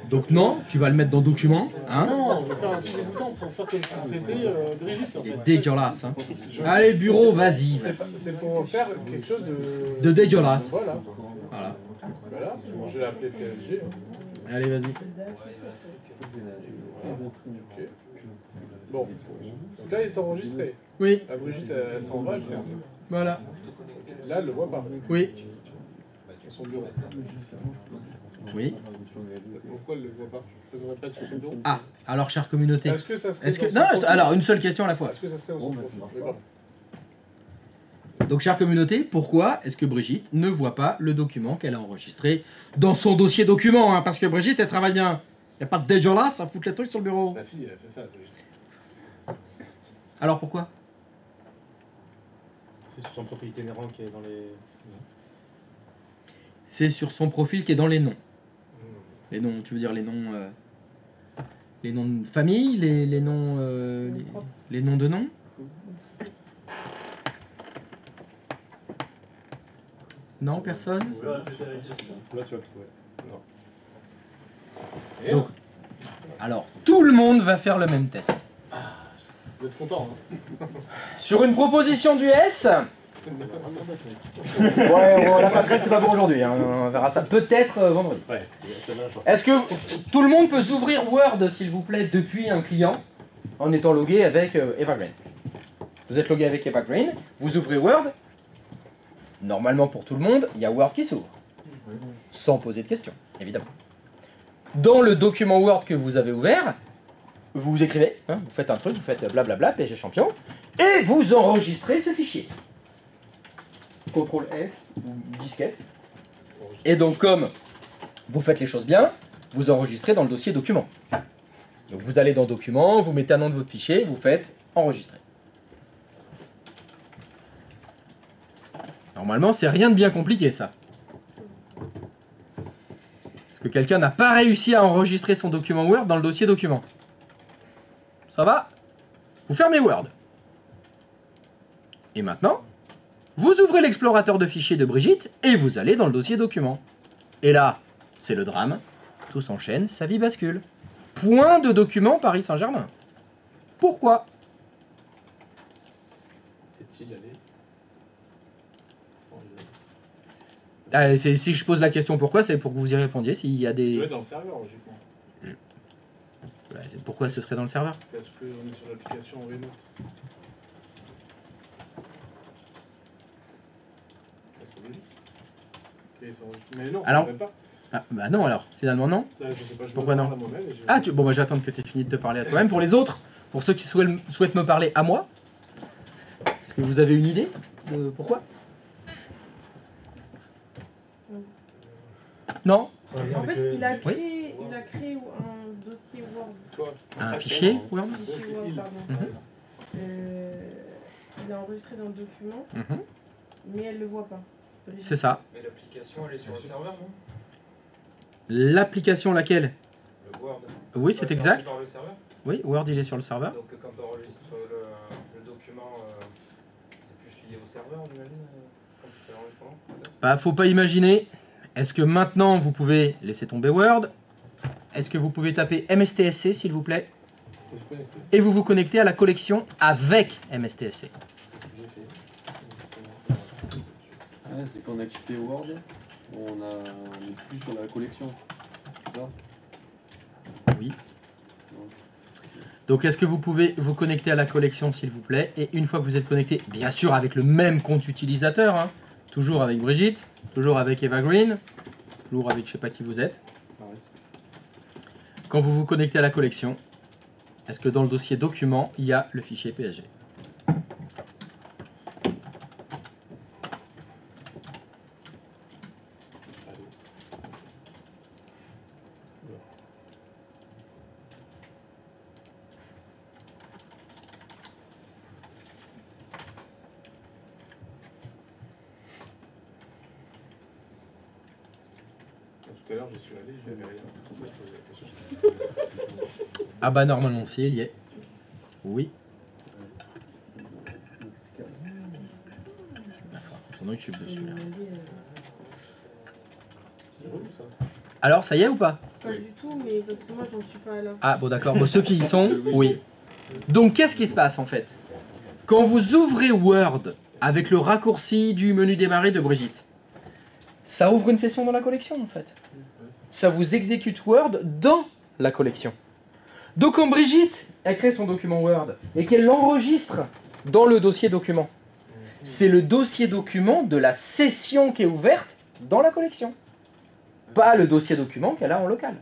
Donc non, tu vas le mettre dans document. Hein? Non, je vais faire un petit débutant pour faire comme si c'était Brigitte en Il est fait. dégueulasse. Hein. Allez, bureau, vas-y. C'est pour faire quelque chose de dégueulasse. Voilà. Voilà. Voilà. Bon, je l'ai appelé PSG. Hein. Allez, vas-y. Ok. Bon. Donc là, il est enregistré. Oui. La Brigitte, elle s'en va, elle fait un truc. Voilà. Là, elle le voit pas. Oui. Sur son bureau. Oui. Pourquoi elle le voit pas? Ça devrait pas être sur son bureau. Ah, alors, chère communauté. Est-ce que ça serait dans Non, son profil? alors, une seule question à la fois. Est-ce que ça serait dans son profil? Mais bon. Donc, chère communauté, pourquoi est-ce que Brigitte ne voit pas le document qu'elle a enregistré dans son dossier document, hein? Parce que Brigitte, elle travaille bien. Il n'y a pas de dégueulasse à foutre les trucs sur le bureau. Bah si, elle a fait ça, Brigitte. Alors, pourquoi? C'est sur son profil itinérant qui est dans les. C'est sur son profil qui est dans les noms. Les noms, tu veux dire les noms de famille, les noms les noms de noms? Non, personne? Là, tu vas le trouver. Et Donc, alors, tout le monde va faire le même test. vous êtes content, hein? Sur une proposition du S. Ouais, la passerelle, c'est pas pour aujourd'hui. Hein. On verra ça peut-être vendredi. Ouais, Est-ce que tout le monde peut s'ouvrir Word, s'il vous plaît, depuis un client en étant logué avec Evergreen? Vous êtes logué avec Evergreen, vous ouvrez Word. Normalement, pour tout le monde, il y a Word qui s'ouvre. Sans poser de questions, évidemment. Dans le document Word que vous avez ouvert, vous écrivez, hein, vous faites un truc, vous faites blablabla, PSG champion, et vous enregistrez ce fichier. CTRL S ou disquette. Et donc, comme vous faites les choses bien, vous enregistrez dans le dossier document. Donc, vous allez dans document, vous mettez un nom de votre fichier, vous faites enregistrer. Normalement, c'est rien de bien compliqué, ça. Parce que quelqu'un n'a pas réussi à enregistrer son document Word dans le dossier document. Ça va? Vous fermez Word. Et maintenant, Vous ouvrez l'explorateur de fichiers de Brigitte et vous allez dans le dossier document. Et là, c'est le drame. Tout s'enchaîne, sa vie bascule. Point de document Paris Saint-Germain. Pourquoi? Est-il allé? Si je pose la question pourquoi, c'est pour que vous y répondiez. S'il y a Il des... doit être dans le serveur, logiquement. Pourquoi ce serait dans le serveur? Parce qu'on est sur l'application remote. C'est logique. Ok, ils sont enregistrés. Mais non, ça Alors ne pas. Ah, bah non alors, finalement non. Là, je sais pas, je Pourquoi me non? parle à moi-même et je- Ah, bon bah j'attends que tu aies fini de te parler à toi-même. Pour les autres, pour ceux qui souhaitent me parler à moi, est-ce que vous avez une idée de pourquoi? Non? En fait, il a Oui. créé un dossier Word. Toi, Un fichier Word? Un fichier Word, pardon. Mhm. Il a enregistré dans le document, Mhm. mais elle le voit pas. C'est ça. Mais l'application, elle est sur le serveur, non? L'application laquelle? Le Word. Oui, pas c'est hébergé exact. par le serveur. Oui, Word il est sur le serveur. Donc quand tu enregistres le document, c'est plus lié au serveur, j'imagine, quand tu fais l'enregistrement, peut-être? Bah, faut pas imaginer. Est-ce que maintenant vous pouvez laisser tomber Word? Est-ce que vous pouvez taper MSTSC s'il vous plaît? je suis connecté. Et vous vous connectez à la collection avec MSTSC. J'ai fait. Ah, c'est quand on a quitté Word, on n'est plus sur la collection. C'est ça? Oui. Donc est-ce que vous pouvez vous connecter à la collection s'il vous plaît? Et une fois que vous êtes connecté, bien sûr avec le même compte utilisateur, hein, toujours avec Brigitte, toujours avec Eva Green, toujours avec je sais pas qui vous êtes. Quand vous vous connectez à la collection, est-ce que dans le dossier document, il y a le fichier PSG? Tout à l'heure, je suis allé, je n'avais rien. C'est pour ça que je posais la question. Ah bah normalement si, il y est. Oui. D'accord, son YouTube dessus là. C'est relou, ça. Alors ça y est ou pas? Pas du tout, mais parce que moi, j'en suis pas là. Ah bon d'accord, bon, ceux qui y sont, oui. Donc qu'est-ce qui se passe en fait? Quand vous ouvrez Word avec le raccourci du menu démarrer de Brigitte, ça ouvre une session dans la collection en fait. Ça vous exécute Word dans la collection. Donc quand Brigitte, elle crée son document Word et qu'elle l'enregistre dans le dossier document, c'est le dossier document de la session qui est ouverte dans la collection. Pas le dossier document qu'elle a en local.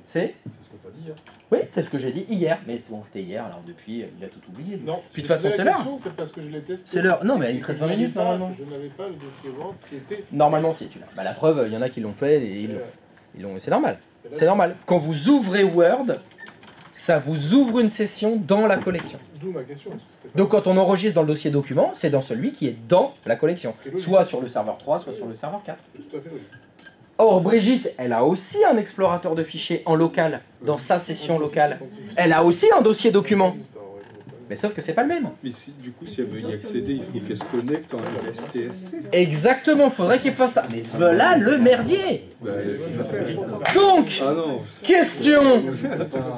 C'est C'est ce qu'on t'a dit, hein. Oui, c'est ce que j'ai dit hier. Mais bon, c'était hier, alors depuis, il a tout oublié. Non, Puis de toute façon, c'est l'heure. C'est parce que je l'ai testé. C'est l'heure. Non, mais il te reste 20 minutes Je n'avais pas- normalement. Je n'avais pas le dossier Word qui était. Normalement, si, tu l'as. Bah, la preuve, il y en a qui l'ont fait et ils l'ont. C'est normal. C'est normal. Quand vous ouvrez Word, ça vous ouvre une session dans la collection. D'où ma question. parce que c'était pas- Donc quand on enregistre dans le dossier document, c'est dans celui qui est dans la collection. C'est logique. Soit sur le serveur 3, soit sur le serveur 4. C'est tout à fait logique. Or, Brigitte, elle a aussi un explorateur de fichiers en local, dans sa session locale. Elle a aussi un dossier document. Mais sauf que c'est pas le même. Mais du coup, si elle veut y accéder, il faut qu'elle se connecte en MSTSC. Exactement, faudrait qu'il fasse ça. Mais voilà le merdier. Bah, c'est pas faire. Donc, Ah non. question,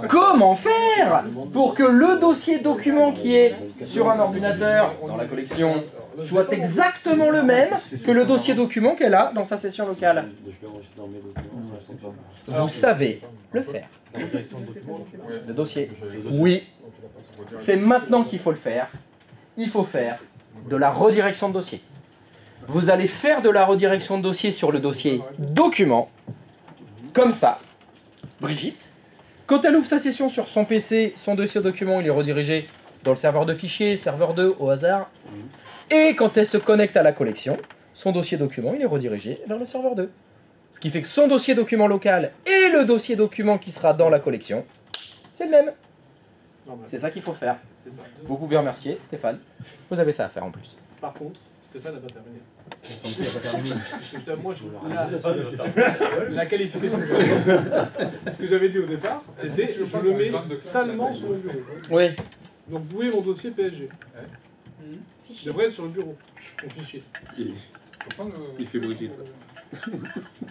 comment faire pour que le dossier document qui est sur un ordinateur dans la collection soit exactement le même que le dossier document qu'elle a dans sa session locale? Je vais enregistrer dans mes documents, ça, c'est pas- Vous savez le faire. Dans la direction de document, Le dossier. Oui, c'est maintenant qu'il faut le faire. Il faut faire de la redirection de dossier. Vous allez faire de la redirection de dossier sur le dossier document, comme ça. Brigitte, quand elle ouvre sa session sur son PC, son dossier document, il est redirigé dans le serveur de fichiers, serveur 2 au hasard. Et quand elle se connecte à la collection, son dossier document, il est redirigé vers le serveur 2. Ce qui fait que son dossier document local et le dossier document qui sera dans la collection, c'est le même. normal. C'est ça qu'il faut faire. C'est ça. Vous pouvez remercier Stéphane. Vous avez ça à faire en plus. Par contre, Stéphane n'a pas terminé. Comme ça, il va pas terminer. Parce que moi, la qualification que ce que j'avais dit au départ, c'était je le mets salement sur le bureau. Oui. Donc vous voulez mon dossier PSG. Je Fichier. devrait être sur le bureau, mon fichier. Il, il fait Brigitte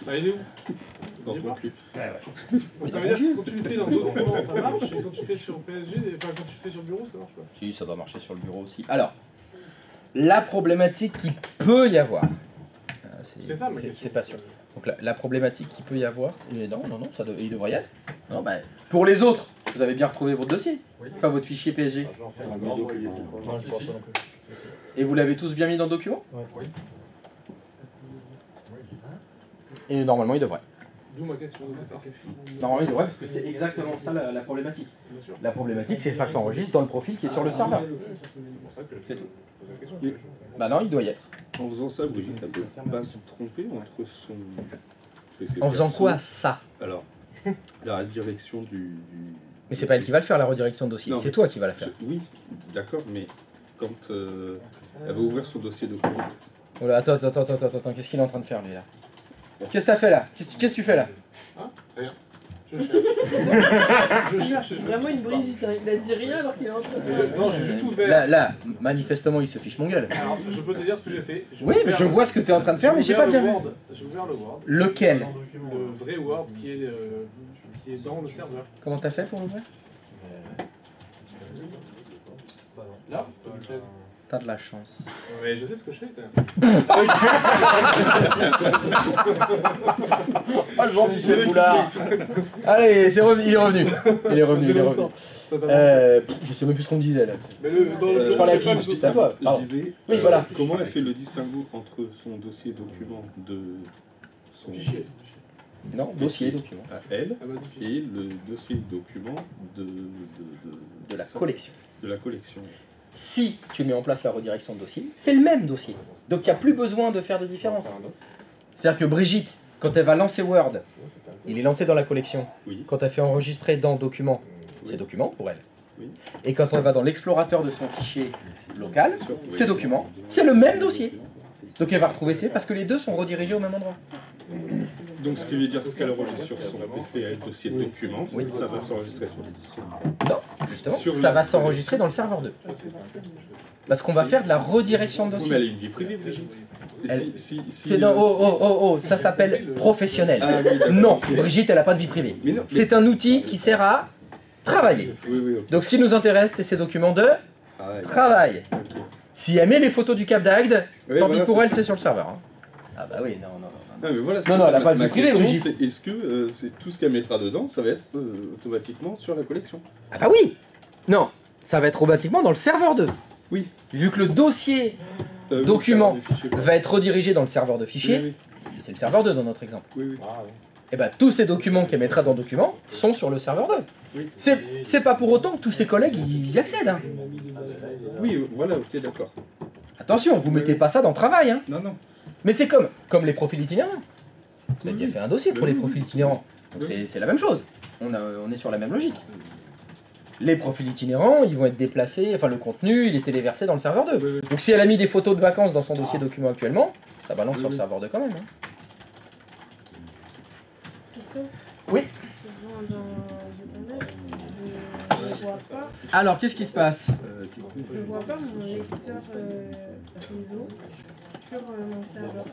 Bah il est où? dans ton cul. Donc, ça veut dire que quand tu le fais dans le document ça marche, et quand tu fais sur PSG, enfin quand tu le fais sur le bureau ça marche pas. Si, ça doit marcher sur le bureau aussi. Alors, la problématique qu'il peut y avoir, C'est ça ma question. c'est pas sûr. Donc la problématique qu'il peut y avoir, c'est... Non, il devrait y être. Non, bah, pour les autres, vous avez bien retrouvé votre dossier, pas votre fichier PSG. Je vais en faire un Un grand document. document. Non, je pense pas non plus. Et vous l'avez tous bien mis dans le document? Ouais. Et normalement, il devrait. D'où ma question. Normalement, il devrait, parce que c'est exactement ça la problématique. Bien sûr. La problématique, c'est que ça s'enregistre dans le profil qui est sur le serveur. C'est pour ça que C'est tout. je pose la question. Et- Bah non, il doit y être. En faisant ça, Brigitte, elle peut pas se tromper entre son PC En faisant perso- quoi, ça? Alors, la direction du... Mais c'est pas elle qui va le faire, la redirection de dossier. Non. C'est toi qui vas la faire. Oui, d'accord, mais quand elle va ouvrir son dossier document, Oh là, attends, qu'est-ce qu'il est en train de faire, lui, là? Qu'est-ce que t'as fait, là? Qu'est-ce que tu fais, là? Rien. Je cherche. Je cherche. Vraiment une Brigitte, hein. Il a dit rien alors qu'il est en train de... Non, j'ai juste ouvert. Là, manifestement, il se fiche mon gueule. Alors, je peux te dire ce que j'ai fait. J'ai Oui, mais ouvert- je vois ce que t'es en train de faire, mais j'ai pas bien vu. J'ai ouvert le Word. Lequel? Le vrai Word qui est dans le serveur. Comment t'as fait pour l'ouvrir? Là, 2016. T'as de la chance. Mais je sais ce que je fais. Quand même. Ah, Jean-Michel Boulard. Allez, c'est revenu, il est revenu. Il est revenu. Je sais même plus ce qu'on disait, là. Mais dans le Je parlais à qui? j'ai pas de C'était à toi. je Pardon. disais Oui, voilà. comment elle fait le distinguo entre son dossier document de son fichier. Non, dossier, document. à elle Ah bah, difficile. et le dossier document De la collection. de la collection. Si tu mets en place la redirection de dossier, c'est le même dossier. Donc il n'y a plus besoin de faire de différence. C'est-à-dire que Brigitte, quand elle va lancer Word, il est lancé dans la collection. Oui. Quand elle fait enregistrer dans document, c'est document pour elle. Oui. Et quand elle va dans l'explorateur de son fichier local, Bien sûr, oui. c'est document, c'est le même dossier. Donc elle va retrouver C parce que les deux sont redirigés au même endroit. Donc ce qui veut dire qu'elle enregistre sur son PC le dossier document, Oui. ça va s'enregistrer sur Non, justement, Sur ça le- va s'enregistrer dans le serveur 2. Parce qu'on va faire de la redirection de Oui, mais elle a dossier. une vie privée, Brigitte. Et Elle- si Non, oh, ça s'appelle professionnel. Ah oui, d'accord. Non, Brigitte, elle n'a pas de vie privée. Mais non, mais- C'est un outil qui sert à travailler. Oui, oui, ok. Donc ce qui nous intéresse, c'est ces documents de Ah, ouais. travail. Ok. Si elle met les photos du Cap d'Agde, Oui, tant voilà, pis pour c'est elle, ça. c'est sur le serveur. Hein. Ah bah oui, non. Non, mais voilà, Non, elle a pas de ma vie privée, question, Brigitte. c'est est-ce que c'est tout ce qu'elle mettra dedans, ça va être automatiquement sur la collection? Ah bah oui. Non, ça va être automatiquement dans le serveur 2. Oui. Vu que le dossier Oui, Document faire des fichiers, voilà. va être redirigé dans le serveur de fichiers, Oui, c'est le serveur 2 dans notre exemple. oui, oui. Ah, ouais. Et bah tous ces documents qu'elle mettra dans document sont sur le serveur 2. Oui. C'est pas pour autant que tous ses collègues ils y accèdent. Hein. Oui, voilà, ok, d'accord. Attention, vous mettez pas ça dans travail. Hein. Non, non. Mais c'est comme les profils itinérants. Vous avez bien fait un dossier pour les profils itinérants. Donc c'est la même chose. On est sur la même logique. Les profils itinérants, ils vont être déplacés, enfin le contenu, il est téléversé dans le serveur 2. Donc si elle a mis des photos de vacances dans son dossier document actuellement, ça balance sur le serveur 2 quand même. Hein. Christophe. Oui. Souvent dans Épandage, je ne vois pas. Alors qu'est-ce qui se passe? Je vois pas mon lecteur réseau sur mon serveur.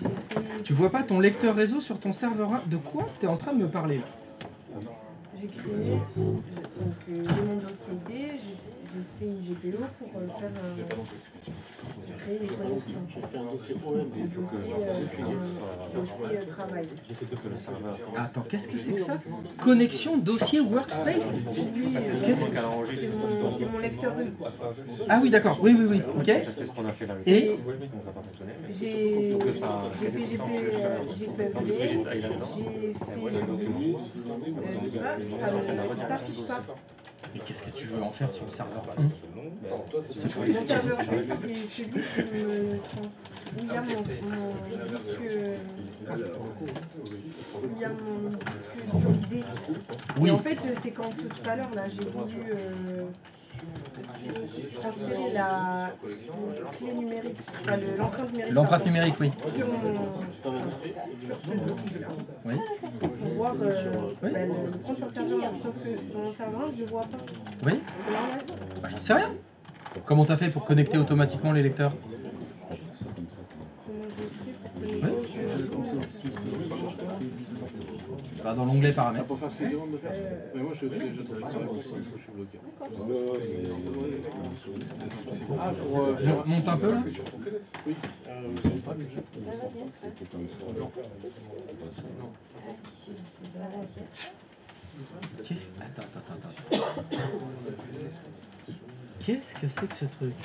J'ai fait. Tu vois pas ton lecteur réseau sur ton serveur 1? De quoi tu es en train de me parler là? J'ai créé. Donc j'ai mon dossier D, j'ai fait une GPO pour faire créer les connexions. J'ai fait un dossier OM. Dossier travail. Attends, qu'est-ce que c'est que ça? Connexion dossier workspace? Oui, c'est mon lecteur U. Ah oui, d'accord, oui, ok. C'est ce qu'on a fait là. Et J'ai fait GPL, j'ai fait ça s'affiche pas. Mais qu'est-ce que tu veux en faire sur le serveur? Mon serveur U, c'est celui qui me il y a mon disque dur D. Oui. Et en fait, c'est quand tout à l'heure là, j'ai voulu transférer la clé numérique, enfin l'empreinte numérique. L'empreinte numérique, oui. Sur ce dossier-là. Oui. Pour voir le compte sur le serveur. Sauf que sur mon serveur, je ne le vois pas. Oui. C'est normal. Bah, j'en sais rien. Comment t'as fait pour connecter automatiquement les lecteurs? Comment je fais pour que Va dans l'onglet paramètres. Pour faire ce qu'il demande de faire. Mais moi je trouve ça, je suis bloqué. Ah, pour Monte un peu là. Oui. Attends. Qu'est-ce que c'est que ce truc?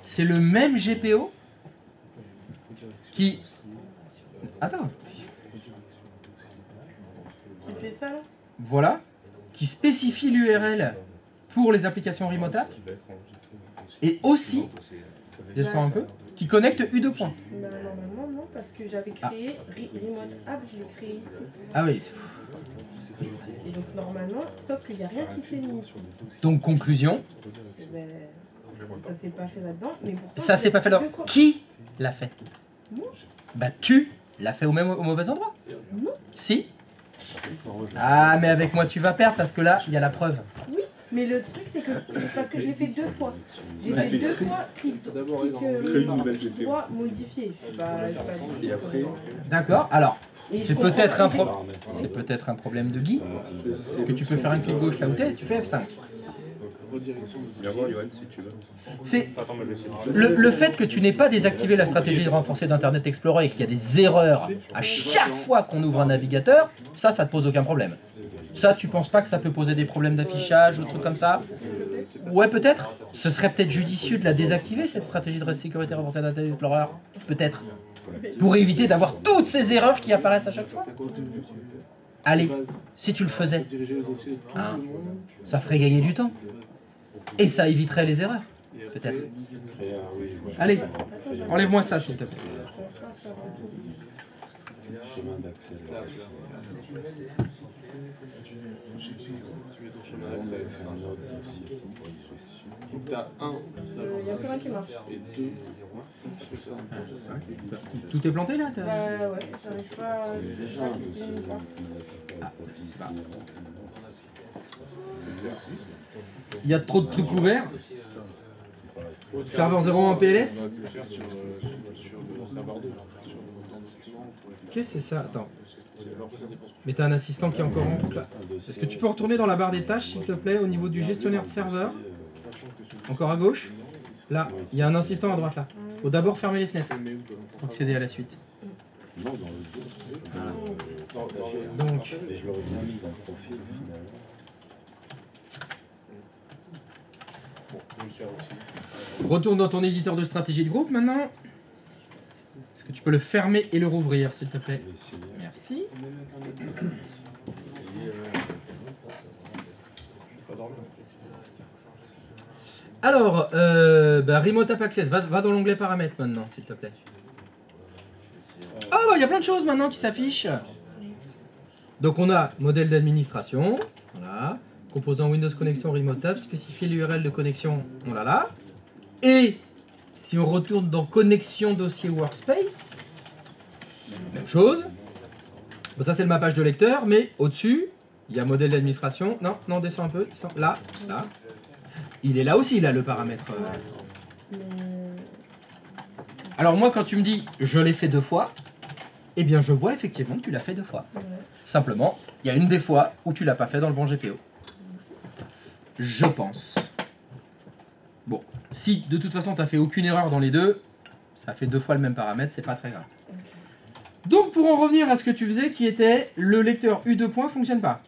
C'est le même GPO qui... Attends. Qui fait ça là? Voilà. Qui spécifie l'URL pour les applications Remote App. Et aussi, descends un peu, qui connecte U2 points. Bah, normalement non, parce que j'avais créé Remote App, je l'ai créé ici. Ah oui. Et donc normalement, sauf qu'il n'y a rien qui s'est mis ici. Donc conclusion, Et ben, ça s'est pas fait là-dedans, mais pourtant... ça s'est pas fait là. deux fois. Qui l'a fait? Moi. Bah tu l'as fait au mauvais endroit. Non. Si. Ah mais avec moi tu vas perdre parce que là il y a la preuve. Oui, mais le truc c'est que, parce que je l'ai fait deux fois. J'ai fait deux fois clic Crée une nouvelle GPO. droit modifier. Je suis pas Et après, D'accord. Alors Et c'est je comprends peut-être pas, un j'ai- problème. C'est peut-être un problème de Guy. Parce que tu peux faire un clic gauche là où t'es, tu fais F5. viens voir Johan si tu veux. C'est Attends, mais je vais essayer. le fait que tu n'aies pas désactivé la stratégie de renforcer d'Internet Explorer et qu'il y a des erreurs à chaque fois qu'on ouvre un navigateur, ça te pose aucun problème. Ça, tu penses pas que ça peut poser des problèmes d'affichage ou trucs comme ça? Ouais, peut-être. Ce serait peut-être judicieux de la désactiver, cette stratégie de sécurité renforcée d'Internet Explorer. Peut-être. Pour éviter d'avoir toutes ces erreurs qui apparaissent à chaque fois. Allez, si tu le faisais, hein, ça ferait gagner du temps. Et ça éviterait les erreurs. Peut-être. Allez, enlève-moi ça, s'il te plaît. Chemin d'accès. Tu mets ton chemin d'accès. Donc t'as un. Il n'y a plus rien qui marche. Et deux. Tout est planté là? Bah ouais, j'arrive pas à cliquer nulle part. Il y a trop de trucs ouverts. Serveur 01 PLS. Qu'est-ce que c'est ça? Attends. Mais t'as un assistant qui est encore en boucle là. Est-ce que tu peux retourner dans la barre des tâches, s'il te plaît, au niveau du gestionnaire de serveur? Encore à gauche. Là, il y a un assistant à droite là. Faut d'abord fermer les fenêtres pour accéder à la suite. Non, dans le dos. Voilà. Donc, Et je l'aurais bien mis dans le profil finalement. retourne dans ton éditeur de stratégie de groupe maintenant. Est-ce que tu peux le fermer et le rouvrir, s'il te plaît? Merci. Alors, Remote App Access, va dans l'onglet paramètres maintenant, s'il te plaît. Ah, bah, il y a plein de choses maintenant qui s'affichent. Donc, on a modèle d'administration, voilà. Composant Windows Connection Remote App, spécifier l'URL de connexion, on l'a là. Et si on retourne dans connexion dossier workspace, même chose. Bon, ça c'est le mappage de lecteur, mais au-dessus, il y a modèle d'administration. Non, non, descends un peu, descends. Là, là. Il est là aussi, là, le paramètre. Alors moi, quand tu me dis, je l'ai fait deux fois, eh bien je vois effectivement que tu l'as fait deux fois. Simplement, il y a une des fois où tu l'as pas fait dans le bon GPO. Je pense. Bon, si de toute façon tu n'as fait aucune erreur dans les deux, ça fait deux fois le même paramètre, c'est pas très grave. Donc pour en revenir à ce que tu faisais, qui était le lecteur U2 points fonctionne pas.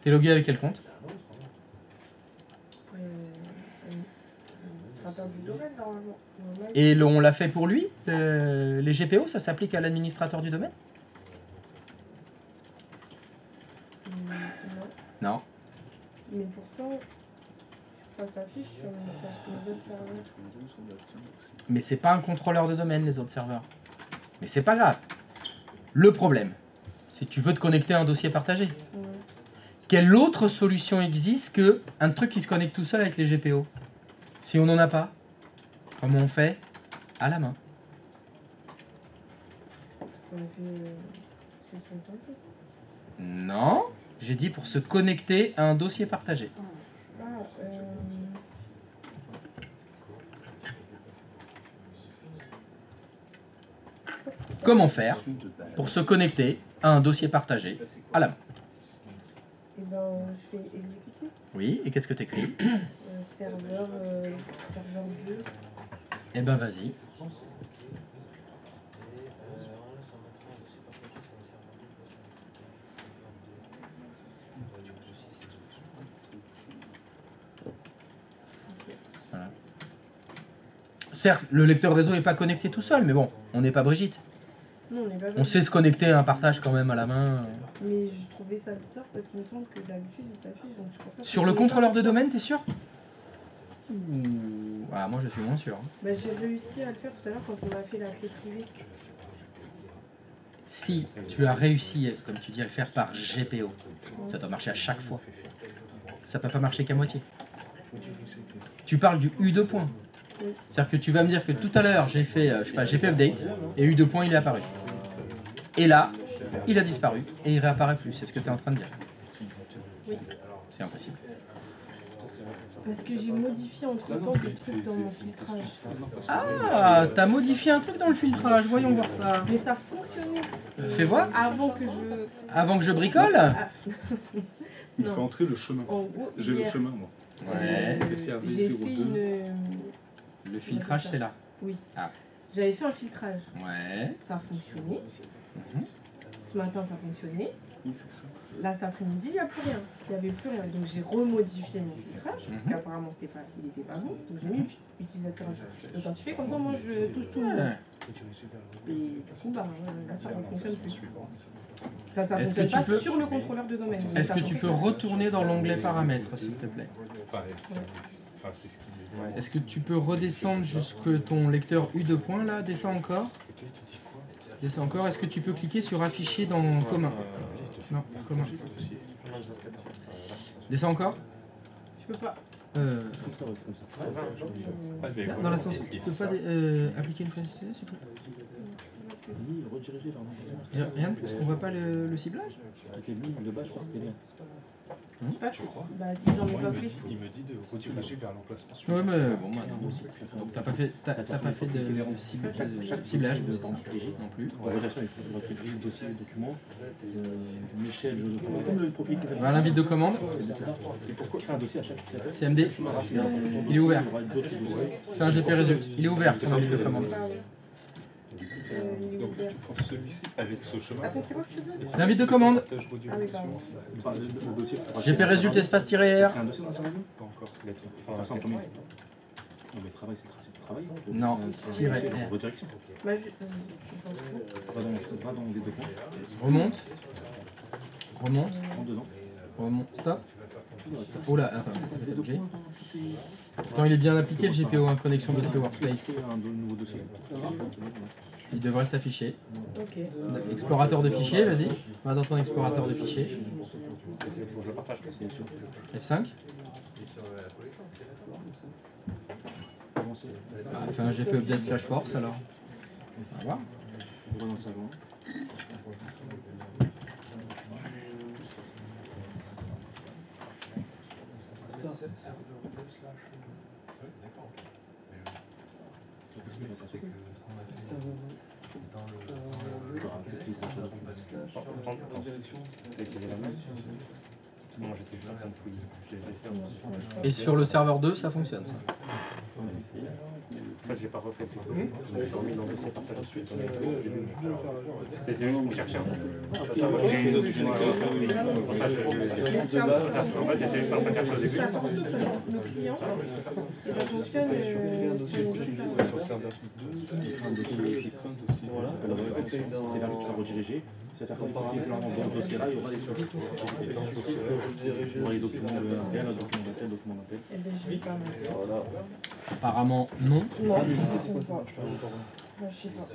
T'es logué avec quel compte? Administrateur du domaine normalement. Et on l'a fait pour lui, les GPO, ça s'applique à l'administrateur du domaine? Non. Mais pourtant, ça s'affiche sur les autres serveurs. Mais c'est pas un contrôleur de domaine, les autres serveurs. Mais c'est pas grave. Le problème, c'est que tu veux te connecter à un dossier partagé. Quelle autre solution existe que un truc qui se connecte tout seul avec les GPO? Si on n'en a pas, comment on fait? À la main. On a fait session tantôt. Non, j'ai dit pour se connecter à un dossier partagé. Ah, Comment faire pour se connecter à un dossier partagé à la main? et ben, je fais exécuter. Oui, et qu'est-ce que tu écris? Serveur 2. Eh ben vas-y. Voilà. Certes, le lecteur réseau n'est pas connecté tout seul, mais bon, on n'est pas Brigitte. Non, on n'est pas On sait se connecter à un partage quand même à la main. Mais je trouvais ça bizarre parce qu'il me semble que d'habitude il s'affiche, donc je pense que Sur le contrôleur de domaine, t'es sûr? Ah, moi je suis moins sûr. Bah, j'ai réussi à le faire tout à l'heure quand on a fait la clé privée. Si tu as réussi, comme tu dis, à le faire par GPO, ça doit marcher à chaque fois. Ça peut pas marcher qu'à moitié. Tu parles du U2 point. Oui. C'est-à-dire que tu vas me dire que tout à l'heure j'ai fait, je sais pas, GP update et U2 point il est apparu. Et là, il a disparu et il réapparaît plus. C'est ce que tu es en train de dire. Oui. C'est impossible. Parce que j'ai modifié entre temps des trucs dans mon filtrage. Ah, t'as modifié un truc dans le filtrage, voyons voir ça. Mais ça fonctionnait. Fais voir. Avant que je bricole. Ah. Il Non. faut entrer le chemin. En gros, J'ai le hier, chemin, moi. Ouais. j'ai fait une. Le filtrage, c'est là. Oui. Ah. J'avais fait un filtrage. Ouais. Ça fonctionnait. Mhm. Ce matin, ça fonctionnait. Oui, c'est ça. Là, cet après-midi, il n'y a plus rien. Il n'y avait plus rien. Donc, j'ai remodifié mon filtrage, parce Mhm. qu'apparemment, il n'était pas bon. Donc, j'ai mis utilisateur authentifié. Comme ça, moi, je touche tout le monde. Ouais. Et du coup, bah, là, ça ne fonctionne plus. Ça Est-ce fonctionne que pas tu peux- sur le contrôleur de domaine. mais Est-ce ça que tu peux fonctionne. retourner dans l'onglet paramètres, s'il te plaît? Enfin, c'est ce qui Est-ce que tu peux redescendre jusque ton lecteur U2 point là? Descends encore. Descends encore. Est-ce que tu peux cliquer sur afficher dans commun? Non, commun. Descends encore. Je peux pas. Dans l'ascenseur, tu peux pas appliquer une fenêtre, s'il te plaît? Rien de plus, on voit pas le ciblage? Je sais pas, bah, si j'en ai pas fait. Il me dit de rediriger vers l'emplacement. Ouais, mais bon, maintenant. Donc t'as pas fait, t'as pas fait de ciblage non plus. dossier, document, Michel, je document, le profil. Voilà l'invite de commande. Et pourquoi créer un dossier à chaque CMD. Il est ouvert. Fais un GP résulte. Il est ouvert ton invite de commande. Donc tu prends celui-ci avec ce chemin. Attends, c'est quoi que tu veux? L'invite de commande. Ah oui, pardon. GP résulte espace -r. Pas encore. Enfin, en premier. Non, mais travail, c'est travail. Non, tiret R. Redirection. Bah, Va dans les documents. Remonte. Remonte. Rentre dedans. Remonte. Stop. Oh là, attends. J'ai. Pourtant il est bien appliqué le GPO, hein, connexion dossier workspace. Un nouveau dossier. Il devrait s'afficher. ok. Explorateur de fichiers, vas-y. Va dans ton explorateur de fichiers. F5. Ah, fais un GP update slash force alors. On va voir. On va dans le savon. Et sur le serveur 2, ça fonctionne ça. En fait, j'ai pas refait ça. Je me suis remis dans le dossier partagé ensuite. C'était juste pour chercher un peu. En fait, j'étais juste en train de chercher au début. Ça prend tout seul, le client, et ça fonctionne Sur le serveur 2, j'ai plein de dossiers. Voilà, alors en fait, c'est vers là que tu vas rediriger. C'est-à-dire que dans le dossier là, il y aura des solutions. Pour les documents de RDL, document d'appel, document d'appel. Eh ben, je vais pas mal. Voilà. Apparemment, non. Non, ça fonctionne pas. Non, je sais pas.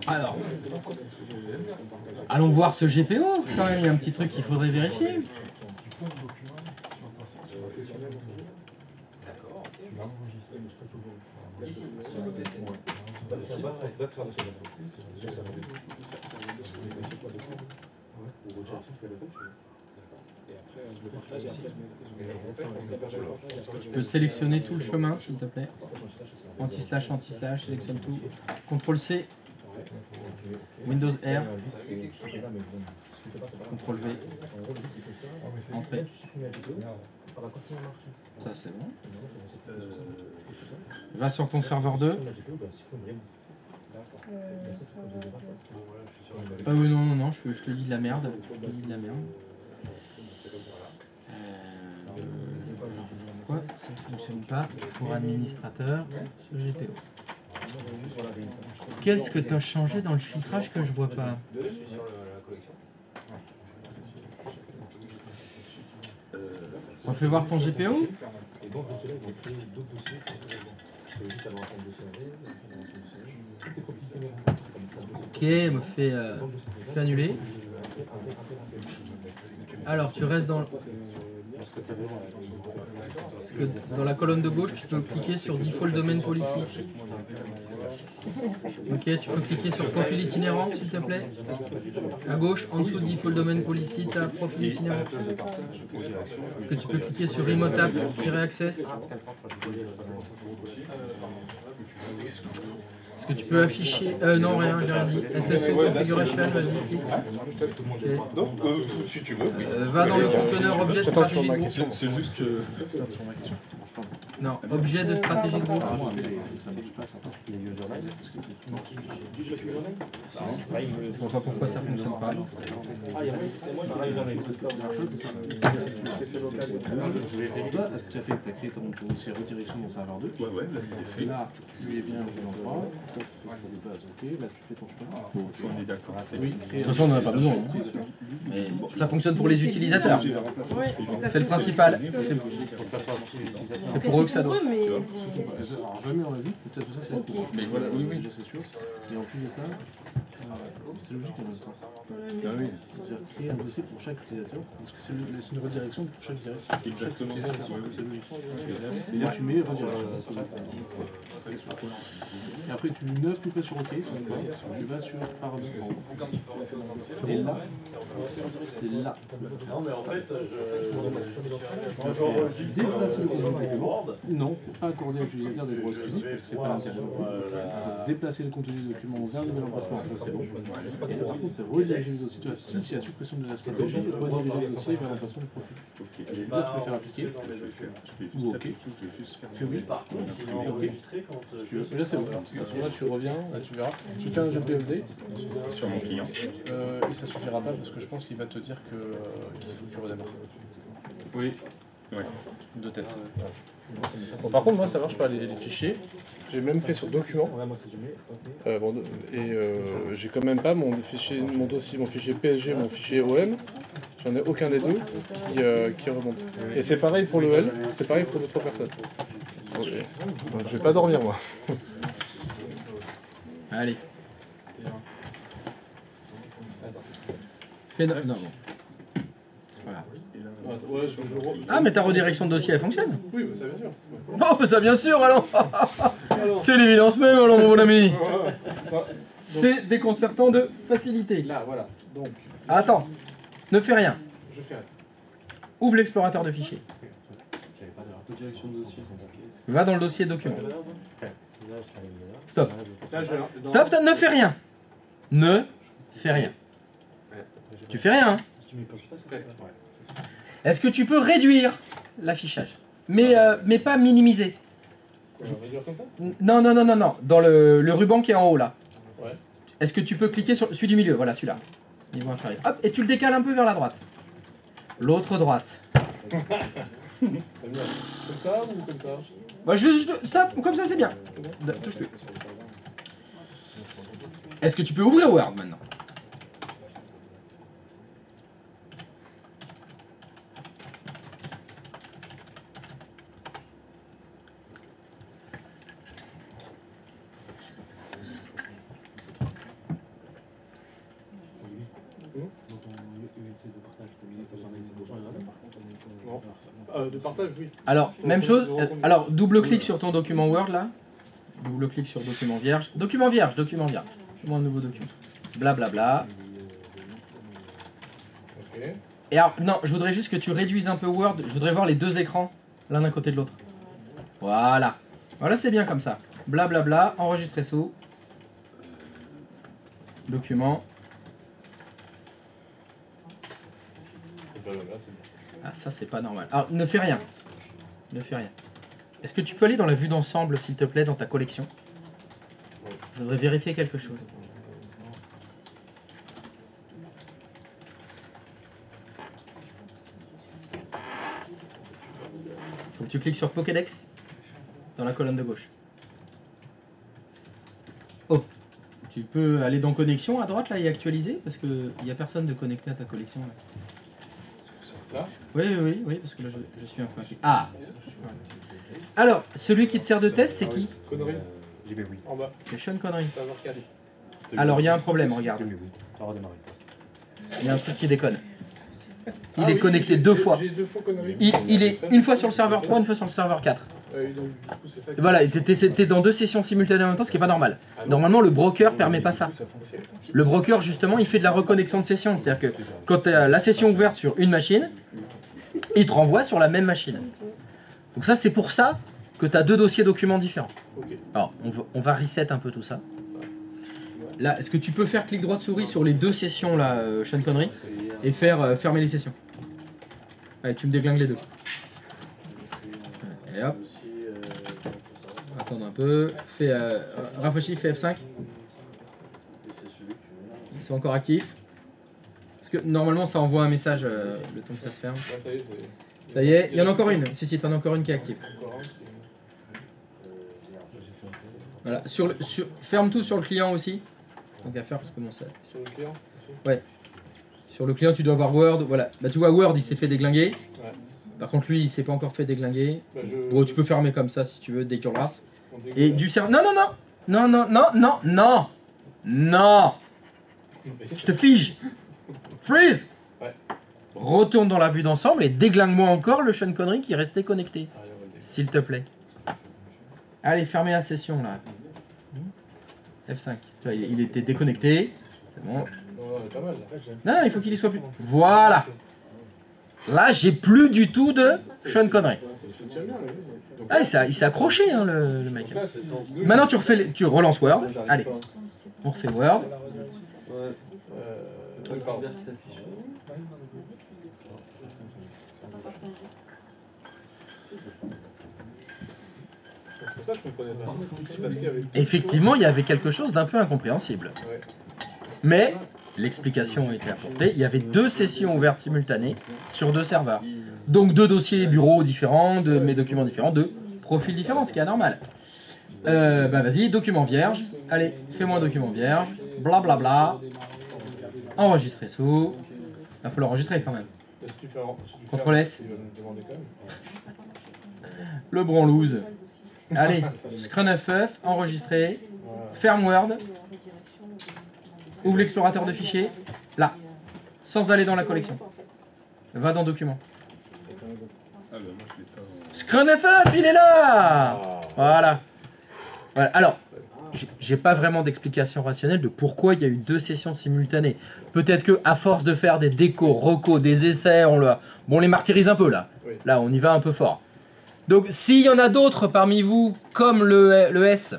Alors, allons voir ce GPO, quand même, il y a un petit truc qu'il faudrait vérifier. Tu peux sélectionner tout le chemin, s'il te plaît. Anti-slash, anti-slash, sélectionne tout. CTRL C. Windows R. CTRL V. Entrée. Ça, c'est bon. Va sur ton serveur 2. Ah oui, non, non, non, je te dis de la merde. Je te dis de la merde. Pourquoi ça ne fonctionne pas pour administrateur ce GPO? Qu'est-ce que tu as changé dans le filtrage que je vois pas? On fait voir ton GPO. Ok, me fait annuler. Alors tu restes dans... Parce que dans la colonne de gauche, tu peux cliquer sur Default Domain Policy. Ok, tu peux cliquer sur Profil itinérant, s'il te plaît. À gauche, en dessous de Default Domain Policy, tu as Profil itinérant. Est-ce que tu peux cliquer sur Remote App-Access? Est-ce que tu peux afficher... non, rien, j'ai rien dit. SSO Configuration, vas-y, clique. Okay. Si tu veux, oui. Va dans le conteneur objet de stratégie de groupe. C'est juste que... Non, objet de stratégie de groupe. Je vois pas pourquoi ça fonctionne pas. Toi, tu as créé ton dossier redirection dans serveur 2. Ouais, là, il est fait. Là, tu es bien au bon endroit. Ça dépasse, ok. Là, tu fais ton chemin. Bon, on est d'accord. Oui, De toute façon, on n'en a pas besoin. Hein. Mais bon, ça fonctionne pour les utilisateurs. C'est le principal. C'est pour eux que ça doit. Alors, jamais on l'a vu, peut-être que ça c'est la cour. Mais voilà, oui, oui. C'est sûr. Et en plus de ça, c'est logique en même temps. Ah oui. C'est-à-dire créer un dossier pour chaque utilisateur, parce que c'est une redirection pour chaque direction. Exactement. C'est logique. Et là tu mets redirection. Et après tu n'appuies pas sur OK, tu vas sur paramètres. Et là, c'est là. Non, mais en fait, Déplacer le contenu du document. Non, pas accorder à l'utilisateur des droits exclusifs, parce que c'est pas l'intérêt. Déplacer le contenu du document vers le nouvel emplacement, ça c'est bon. Et là, par contre, c'est rediriger le dossier. Tu vois, si il y a suppression de la stratégie, rediriger le dossier vers l'emplacement du profil. Et là, tu peux faire appliquer. Ou OK. Fais oui. Et là, c'est bon. À ce moment-là, tu reviens, là, tu verras. Tu fais un GPLD. Sur mon client. Et ça suffira pas parce que je pense qu'il va te dire qu'il faut que tu redémarres. Oui. Ouais. De tête. Bon, par contre, moi, ça marche pas les fichiers. J'ai même fait sur document. J'ai quand même pas mon fichier PSG, mon fichier OM. J'en ai aucun des deux qui remonte. Et c'est pareil pour le L, c'est pareil pour d'autres personnes. Bon, je vais pas dormir moi. Allez. Fais non, bon. C'est pas grave. Ah, mais ta redirection de dossier, elle fonctionne? Oui, mais ça bien sûr. Oh, mais ça bien sûr, alors. C'est l'évidence même, alors, mon bon ami. C'est déconcertant de facilité. Là, voilà. Donc, attends, ne fais rien. je fais rien. Ouvre l'explorateur de fichiers. Redirection de dossier. Va dans le dossier document. Stop. Stop, stop, ne fais rien. Ne fais rien. Tu fais rien, hein? Est-ce que tu peux réduire l'affichage, mais pas minimiser? Réduire comme ça? Non, non, non, non, non. Dans le ruban qui est en haut, là. Ouais. Est-ce que tu peux cliquer sur celui du milieu? Voilà, celui-là. Niveau inférieur. Hop, et tu le décales un peu vers la droite. L'autre droite. Comme ça ou comme ça? Bah, stop, comme ça c'est bien. Touche plus. Est-ce que tu peux ouvrir Word maintenant? De partage, oui. Alors, même chose. Alors, double-clic sur ton document Word là. Double-clic sur document vierge. Document vierge, document vierge. Fais-moi un nouveau document. Blablabla. Ok. Et alors, non, je voudrais juste que tu réduises un peu Word. Je voudrais voir les deux écrans, l'un d'un côté de l'autre. Voilà. Voilà, c'est bien comme ça. Blablabla, enregistrer sous. Document. Ah, ça, c'est pas normal. Alors, ne fais rien. Ne fais rien. Est-ce que tu peux aller dans la vue d'ensemble, s'il te plaît, dans ta collection? Je voudrais vérifier quelque chose. Faut que tu cliques sur Pokédex dans la colonne de gauche. Oh, tu peux aller dans connexion à droite là et actualiser parce qu'il n'y a personne de connecté à ta collection là. Là? Oui, parce que là je suis un peu inquiet. Ah. Alors, celui qui te sert de test, c'est qui? Connerie. En bas. C'est Sean Connery. Ça va voir calé. Alors, il y a un problème, regarde. Il y a un truc qui déconne. Il est connecté deux fois. J'ai deux fois Connerie. Il est une fois sur le serveur 3, une fois sur le serveur 4. Donc, du coup, c'est ça qui... Voilà, t'es dans deux sessions simultanées en même temps, ce qui n'est pas normal. Normalement, le broker permet pas ça. Le broker, justement, il fait de la reconnexion de session. C'est-à-dire que quand tu as la session ouverte sur une machine, il te renvoie sur la même machine. Donc ça, c'est pour ça que tu as deux dossiers documents différents. Alors, on va reset un peu tout ça. Là, est-ce que tu peux faire clic droit de souris sur les deux sessions, là, Sean Connery, et faire fermer les sessions? Allez, tu me déglingues les deux. Et hop. Attends un peu. Rafraîchis, fais F5. Ils sont encore actifs. Parce que normalement, ça envoie un message le temps que ça se ferme. Ça y est, il y en a encore une. Si, t'en as encore une qui est active. Voilà. Ferme tout sur le client aussi. Donc à faire parce que bon, ça. Sur le client? Ouais. Sur le client, tu dois avoir Word. Voilà. Bah, tu vois, Word, il s'est fait déglinguer. Ouais. Par contre, lui, il s'est pas encore fait déglinguer. Bah, Bon, tu peux fermer comme ça si tu veux, dès que tu embrasses. Et du serveur. Non. Je te fige. Freeze. Ouais. Retourne dans la vue d'ensemble et déglingue-moi encore le Sean Connery qui est resté connecté. S'il te plaît. Allez, fermez la session là. F5. Tu vois, il était déconnecté. C'est bon. Non, il faut qu'il y soit plus. Voilà. Là, j'ai plus du tout de Sean Connery. Ah, il s'est accroché, hein, le mec. Maintenant, tu relances Word. Allez, on refait Word. Effectivement, il y avait quelque chose d'un peu incompréhensible. Mais l'explication a été apportée. Il y avait deux sessions ouvertes simultanées sur deux serveurs. Donc deux dossiers bureaux différents, de mes documents différents, deux profils différents, ce qui est anormal. Bah vas-y, document vierge. Allez, fais-moi un document vierge. Blablabla. Enregistrer sous. Il faut l'enregistrer quand même. Ctrl S. Le branlouse. Allez, Scrun FF, enregistrer. Ferme Word. Ouvre l'explorateur de fichiers. Là. Sans aller dans la collection. Va dans Documents. Scrun FF, il est là. Voilà. Alors, j'ai pas vraiment d'explication rationnelle de pourquoi il y a eu deux sessions simultanées. Peut-être que à force de faire des décos, recos, des essais, on les martyrise un peu là. Là, on y va un peu fort. Donc, s'il y en a d'autres parmi vous, comme le S,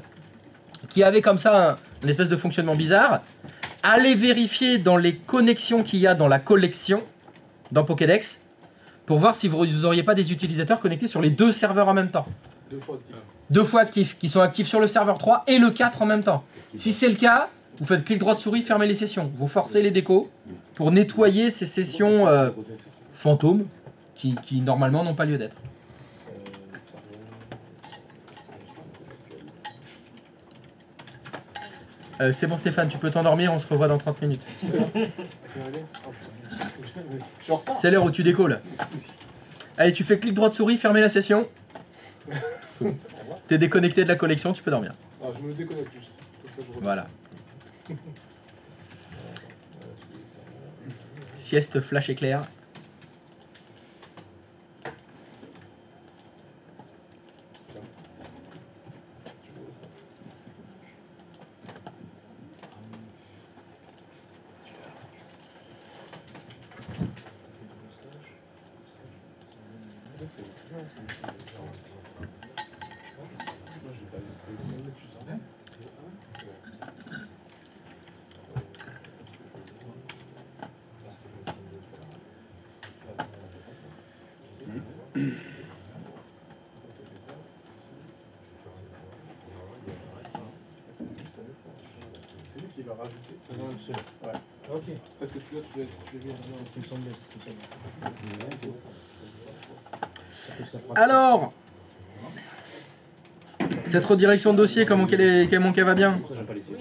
qui avait comme ça une espèce de fonctionnement bizarre, allez vérifier dans les connexions qu'il y a dans la collection, dans Pokédex, pour voir si vous n'auriez pas des utilisateurs connectés sur les deux serveurs en même temps. Deux fois actifs, qui sont actifs sur le serveur 3 et le 4 en même temps. Si c'est le cas, vous faites clic droit de souris, fermez les sessions. Vous forcez les décos pour nettoyer ces sessions fantômes qui normalement n'ont pas lieu d'être. C'est bon Stéphane, tu peux t'endormir, on se revoit dans 30 minutes. C'est l'heure où tu décolles. Allez, tu fais clic droit de souris, fermez la session. T'es déconnecté de la collection, tu peux dormir. Ah, je me déconnecte juste. Voilà. Sieste flash éclair. C'est lui qui va rajouter. Non, absolument. Ouais. Ok. Peut-être que tu l'as vu. Non, ce qui me semblait. Alors, cette redirection de dossier, comment qu'elle va bien? Ça, j'aime pas les cibles.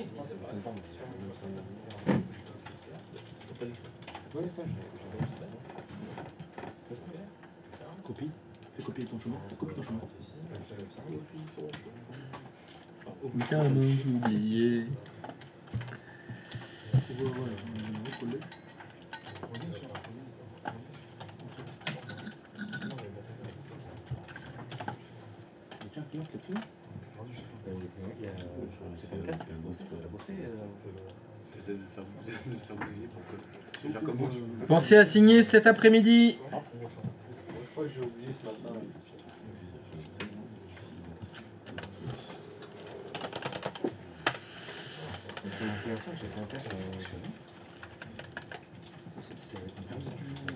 Copie. Fais copier ton chemin. Copie ton chemin. Qu'à nous oublier. Pensez à signer cet après-midi. Je crois que j'ai oublié ce matin.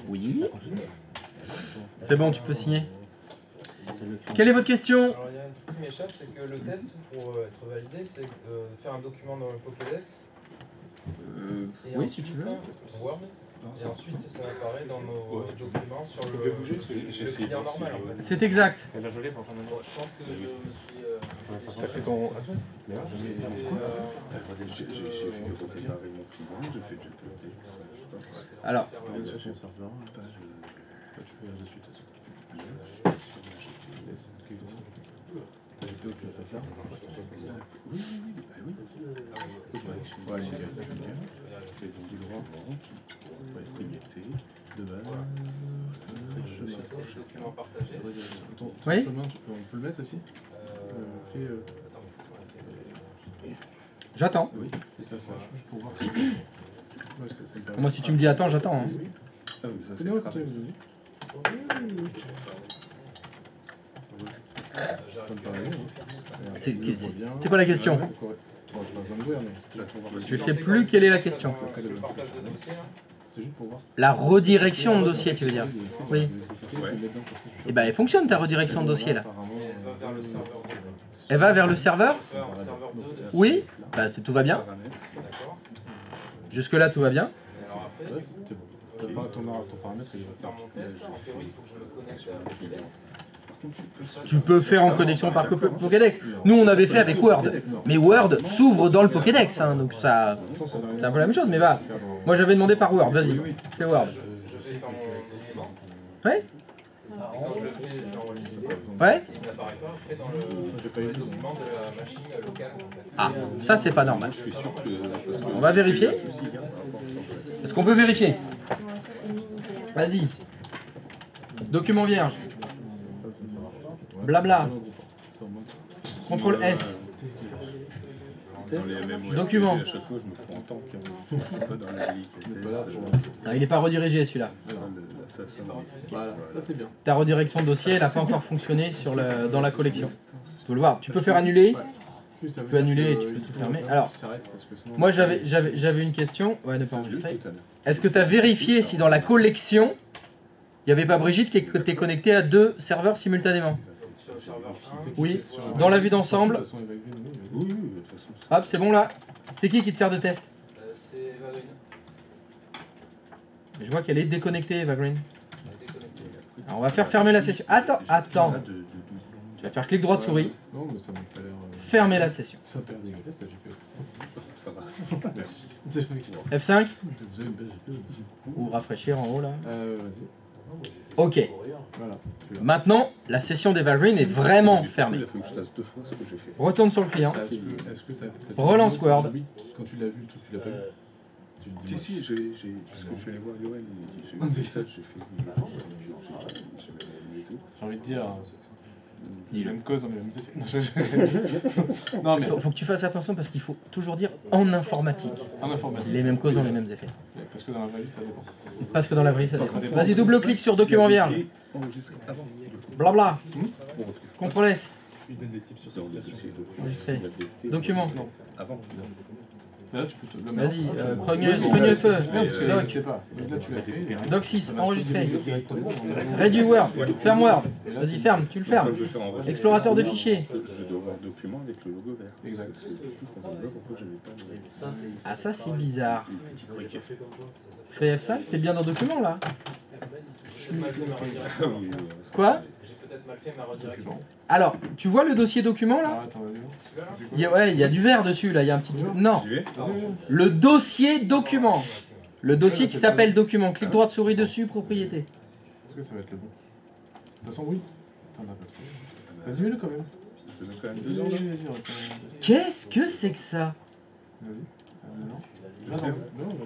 Oui. C'est bon, tu peux signer. Quelle est votre question? Alors il y a un truc qui m'échappe, c'est que le test pour être validé, c'est faire un document dans le Pokédex. Et oui, ensuite, si tu veux. Word. Et ensuite, ça apparaît dans nos documents sur Vous le, pouvez bouger parce que j'ai le essayé client de voir si normal. En fait. C'est exact. Elle a gelé pour ton Bon, je pense que je me suis. T'as fait ton. J'ai fait redémarrer mon client, j'ai fait GPOT. Alors, Sur ton serveur, page. Tu peux aller dessus, t'as GPO, tu l'as fait là? Oui. Ouais, nickel. Et donc du droit, on va être injecté de base. C'est le document partagé. Ton Oui. chemin, on peut le mettre aussi? Fais. j'attends. Oui, c'est ça, juste pour voir si. Ouais, ça me permet. Moi, si tu me dis attends, j'attends. Hein. Ah oui, ça c'est Non, travail. Ça me paraît bien, hein. C'est Je le vois bien. c'est quoi la question? Ouais, ouais. Bon, j'ai pas besoin d'ouvrir, mais c'était juste pour voir. Je sais plus quelle est la question. Le partage de dossier, là. C'était juste pour voir. La redirection de dossier, tu veux dire? Oui. Ouais. Eh ben, elle fonctionne ta redirection de dossier là. Elle va vers le serveur 2. Elle va vers le serveur? Serveur 2 de. Oui. Bah, tout va bien. D'accord. Jusque là, tout va bien. Et alors après, Ouais, c'est bon. Ton paramètre, il va faire mon test. En théorie, il faut que je me connecte à Pokédex. Tu peux faire en connexion par Pokédex. Nous, on avait fait avec Word. Mais Word s'ouvre dans le Pokédex. Hein, donc ça, c'est un peu la même chose. Mais va. Moi, j'avais demandé par Word. Vas-y. Fais Word. Je vais faire mon document. Ouais. Et quand je le fais, je l'enregistre. Ouais. Il n'apparaît pas après dans le document de la machine locale. En fait. Ah, ça, c'est pas normal. Je suis sûr que. Parce que On va vérifier. Est-ce qu'on peut vérifier? Vas-y. Document vierge. Blabla. CTRL S. dans les MMORPG, Document. à chaque fois, je me prends en tant qu'on ne pas dans la délicatesse. Ah, il n'est pas redirigé celui-là. Voilà, ça c'est bien. Ta redirection de dossier, elle n'a pas encore fonctionné dans la collection. Tu peux le voir. Tu peux faire annuler. Tu peux annuler et tu peux tout fermer. Alors, moi j'avais une question. Ouais, ne pas enregistrer. Est-ce que tu as vérifié si dans la collection, il n'y avait pas Brigitte qui était connectée à 2 serveurs simultanément? Sur le serveur 1. Oui. Dans la vue d'ensemble. Oui, de toute façon. Hop, c'est bon là. C'est qui te sert de test? C'est Evagreen. Je vois qu'elle est déconnectée, Eva Green. Alors on va faire fermer la session. Attends. Tu vas faire clic droit de souris. Non, mais ça m'a pas l'air. Fermer la session. Ça perd dégueulasse ta GPO. Ça va. Merci. F5 Vous avez une belle GPO. ou rafraîchir en haut là. Vas-y. Ok. Voilà. Maintenant, la session d'Eva Green est vraiment fermée. Il a fallu que je fasse 2 fois ce que j'ai fait. Retourne sur le client. Est-ce que t'as Relance Word. Quand tu l'as vu, le truc, tu l'as pas vu. Si, parce que je suis allé voir Yoann, j'ai vu ça, j'ai fait. J'ai envie de dire. Les mêmes causes, mais les mêmes effets. Non, mais. Faut que tu fasses attention parce qu'il faut toujours dire en informatique. En informatique. Les mêmes causes ont les mêmes effets. Parce que dans la vraie vie, ça dépend. Parce que dans la vraie vie, ça dépend. Vas-y, double-clic sur document vierge. Blabla. CTRL S. Enregistrer. Document. Là, tu peux te le Vas-y, mettre. feu. Doc. Doc. Pas. Là, tu l'as créé. Doc 6, enregistré. Directement. Réduit Word. Ferme Word. Vas-y, ferme, tu le fermes. Explorateur de fichiers. Je dois avoir document avec le logo vert. Exact. Du coup, je comprends pas pourquoi j'avais pas Ah, ça, c'est bizarre. le petit criquet. Fais F5, t'es bien dans document là. J'ai peut-être mal fait ma redirection. Quoi? J'ai peut-être mal fait ma redirection. Alors, tu vois le dossier document là? Ah, attends, vas-y. Ouais, il y a du vert dessus là, il y a un petit... Non, J'y vais. le dossier document. Le dossier qui s'appelle document. Clique droite souris dessus, propriété. Est-ce que ça va être le bon? De toute façon, oui. T'en as pas trop. Vas-y, mets-le quand même. Je peux mettre quand même Vas-y, dedans. vas-y, vas-y. Qu'est-ce que c'est que ça? Vas-y. Non.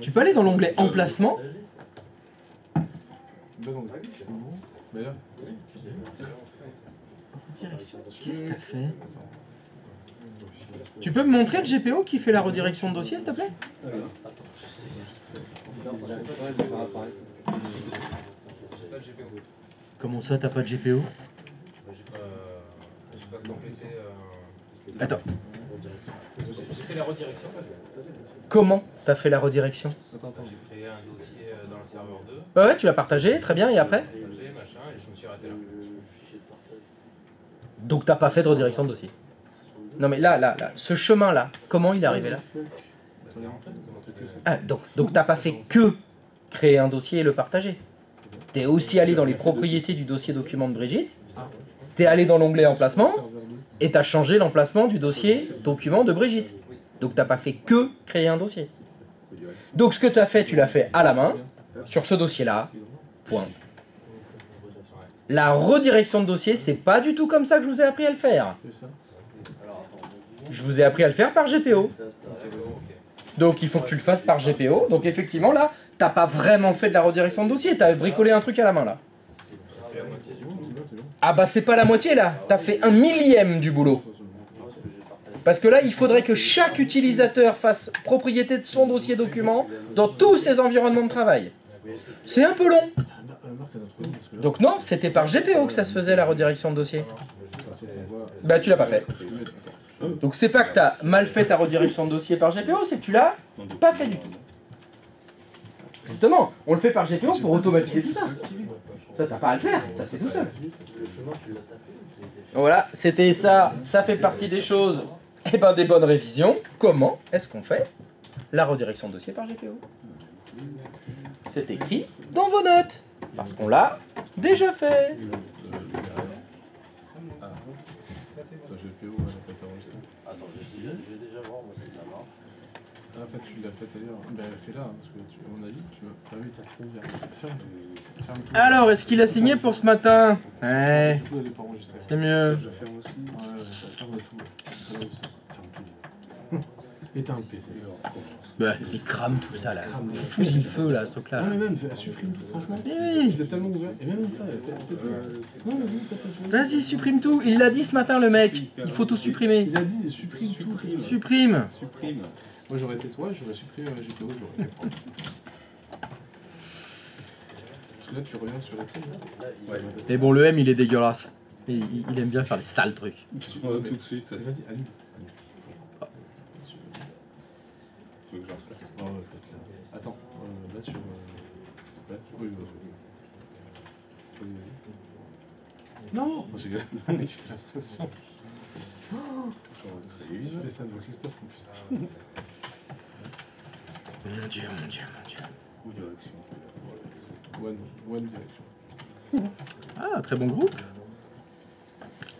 Tu peux aller dans l'onglet emplacement. Mais là. Direction. Qu'est-ce que t'as fait? Tu peux me montrer le GPO qui fait la redirection de dossier, s'il te plaît? Comment ça, t'as pas de GPO? J'ai pas complété. Attends, J'ai fait la redirection. comment t'as fait la redirection? J'ai créé un dossier dans le serveur 2. Ouais, tu l'as partagé, très bien, et après? Machin, et je me suis raté là. Donc t'as pas fait de redirection de dossier. Non mais là, ce chemin-là, comment il est arrivé là? Ah, donc t'as pas fait que créer un dossier et le partager. T'es aussi allé dans les propriétés du dossier document de Brigitte, t'es allé dans l'onglet emplacement, et t'as changé l'emplacement du dossier document de Brigitte. Donc t'as pas fait que créer un dossier. Donc ce que tu as fait, tu l'as fait à la main, sur ce dossier-là, point. La redirection de dossier, c'est pas du tout comme ça que je vous ai appris à le faire. Je vous ai appris à le faire par GPO. Donc il faut que tu le fasses par GPO. Donc effectivement là, t'as pas vraiment fait de la redirection de dossier, t'as bricolé un truc à la main là. Ah bah c'est pas la moitié là, t'as fait 1/1000 du boulot. Parce que là, il faudrait que chaque utilisateur fasse propriété de son dossier document dans tous ses environnements de travail. C'est un peu long. Donc non, c'était par GPO que ça se faisait la redirection de dossier. Bah tu l'as pas fait. Donc c'est pas que t'as mal fait ta redirection de dossier par GPO, c'est que tu l'as pas fait du tout. Justement, on le fait par GPO pour automatiser tout ça. Ça t'as pas à le faire, ça se fait tout seul. Voilà, c'était ça, ça fait partie des choses, et ben des bonnes révisions. Comment est-ce qu'on fait la redirection de dossier par GPO? C'est écrit dans vos notes, parce qu'on l'a déjà fait. Attends, je vais déjà voir moi si ça marche. En fait, tu l'as fait ailleurs. Ben, fais-là, parce que à mon avis, tu vas. Ah oui, t'as trop ouvert. Ferme tout. Ferme tout. Alors, est-ce qu'il a signé pour ce matin? Ouais, Du coup, elle est pas enregistrée. c'est mieux. Je ferme aussi. Ouais, ferme tout. Ça va aussi. Ferme tout. Éteins le PC. Bah, il crame tout ça là. Fusille le feu là, ce truc là. Non, mais même, supprime tout, franchement. Oui. Je l'ai tellement ouvert. Et même ça, elle fait. Non, mais oui, Vas-y, supprime tout. Il l'a dit ce matin le mec. Il faut tout supprimer. il a dit supprime tout. Supprime. Supprime. Moi, j'aurais été toi, j'aurais supprimé GPO, j'aurais fait prendre. Parce que là, tu reviens sur la clé. Et bon, le M il est dégueulasse. Et il aime bien faire les sales trucs. Tout de suite. Vas-y, allume. Tu veux que j'en fasse? Oh, ouais, peut-être là. Attends, là sur. C'est pas oui, non. J'ai fait la station. Tu fais ça devant Christophe en plus. Mon dieu, mon dieu, mon dieu. Ou direction. One Direction. Ah, très bon groupe.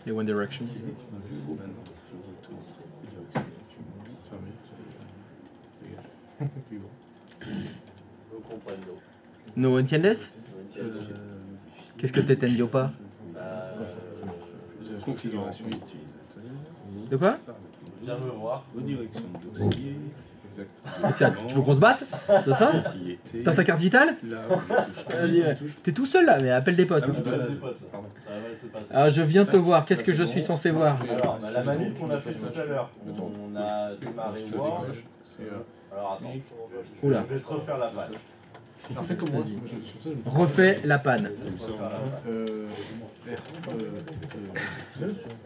Les One Direction. On a vu maintenant sur le retour. Direction. Fermé. Oui, bon. Je comprends. No entiendes? Qu'est-ce que t'entendió pas? Configuration utilisateur. De quoi? Viens me voir. Redirection de dossier. Exact. Tu veux qu'on se batte de ça? Il était T'as ta carte vitale? là. T'es tout seul là, mais appelle des potes. Ah oui, Ah, bah, c'est pas ça. pardon. Ah ouais, c'est pas ça. Alors je viens te voir, qu'est-ce que je suis censé voir? Alors, bah, la manip qu'on a fait tout à l'heure, on a démarré Je te Word. dégage. C'est, Alors attends, Oula. je vais te refaire la page. Alors fais comme moi. Vas-y. Sur ça, je me fais- Refais la panne. Je vais te refaire la page.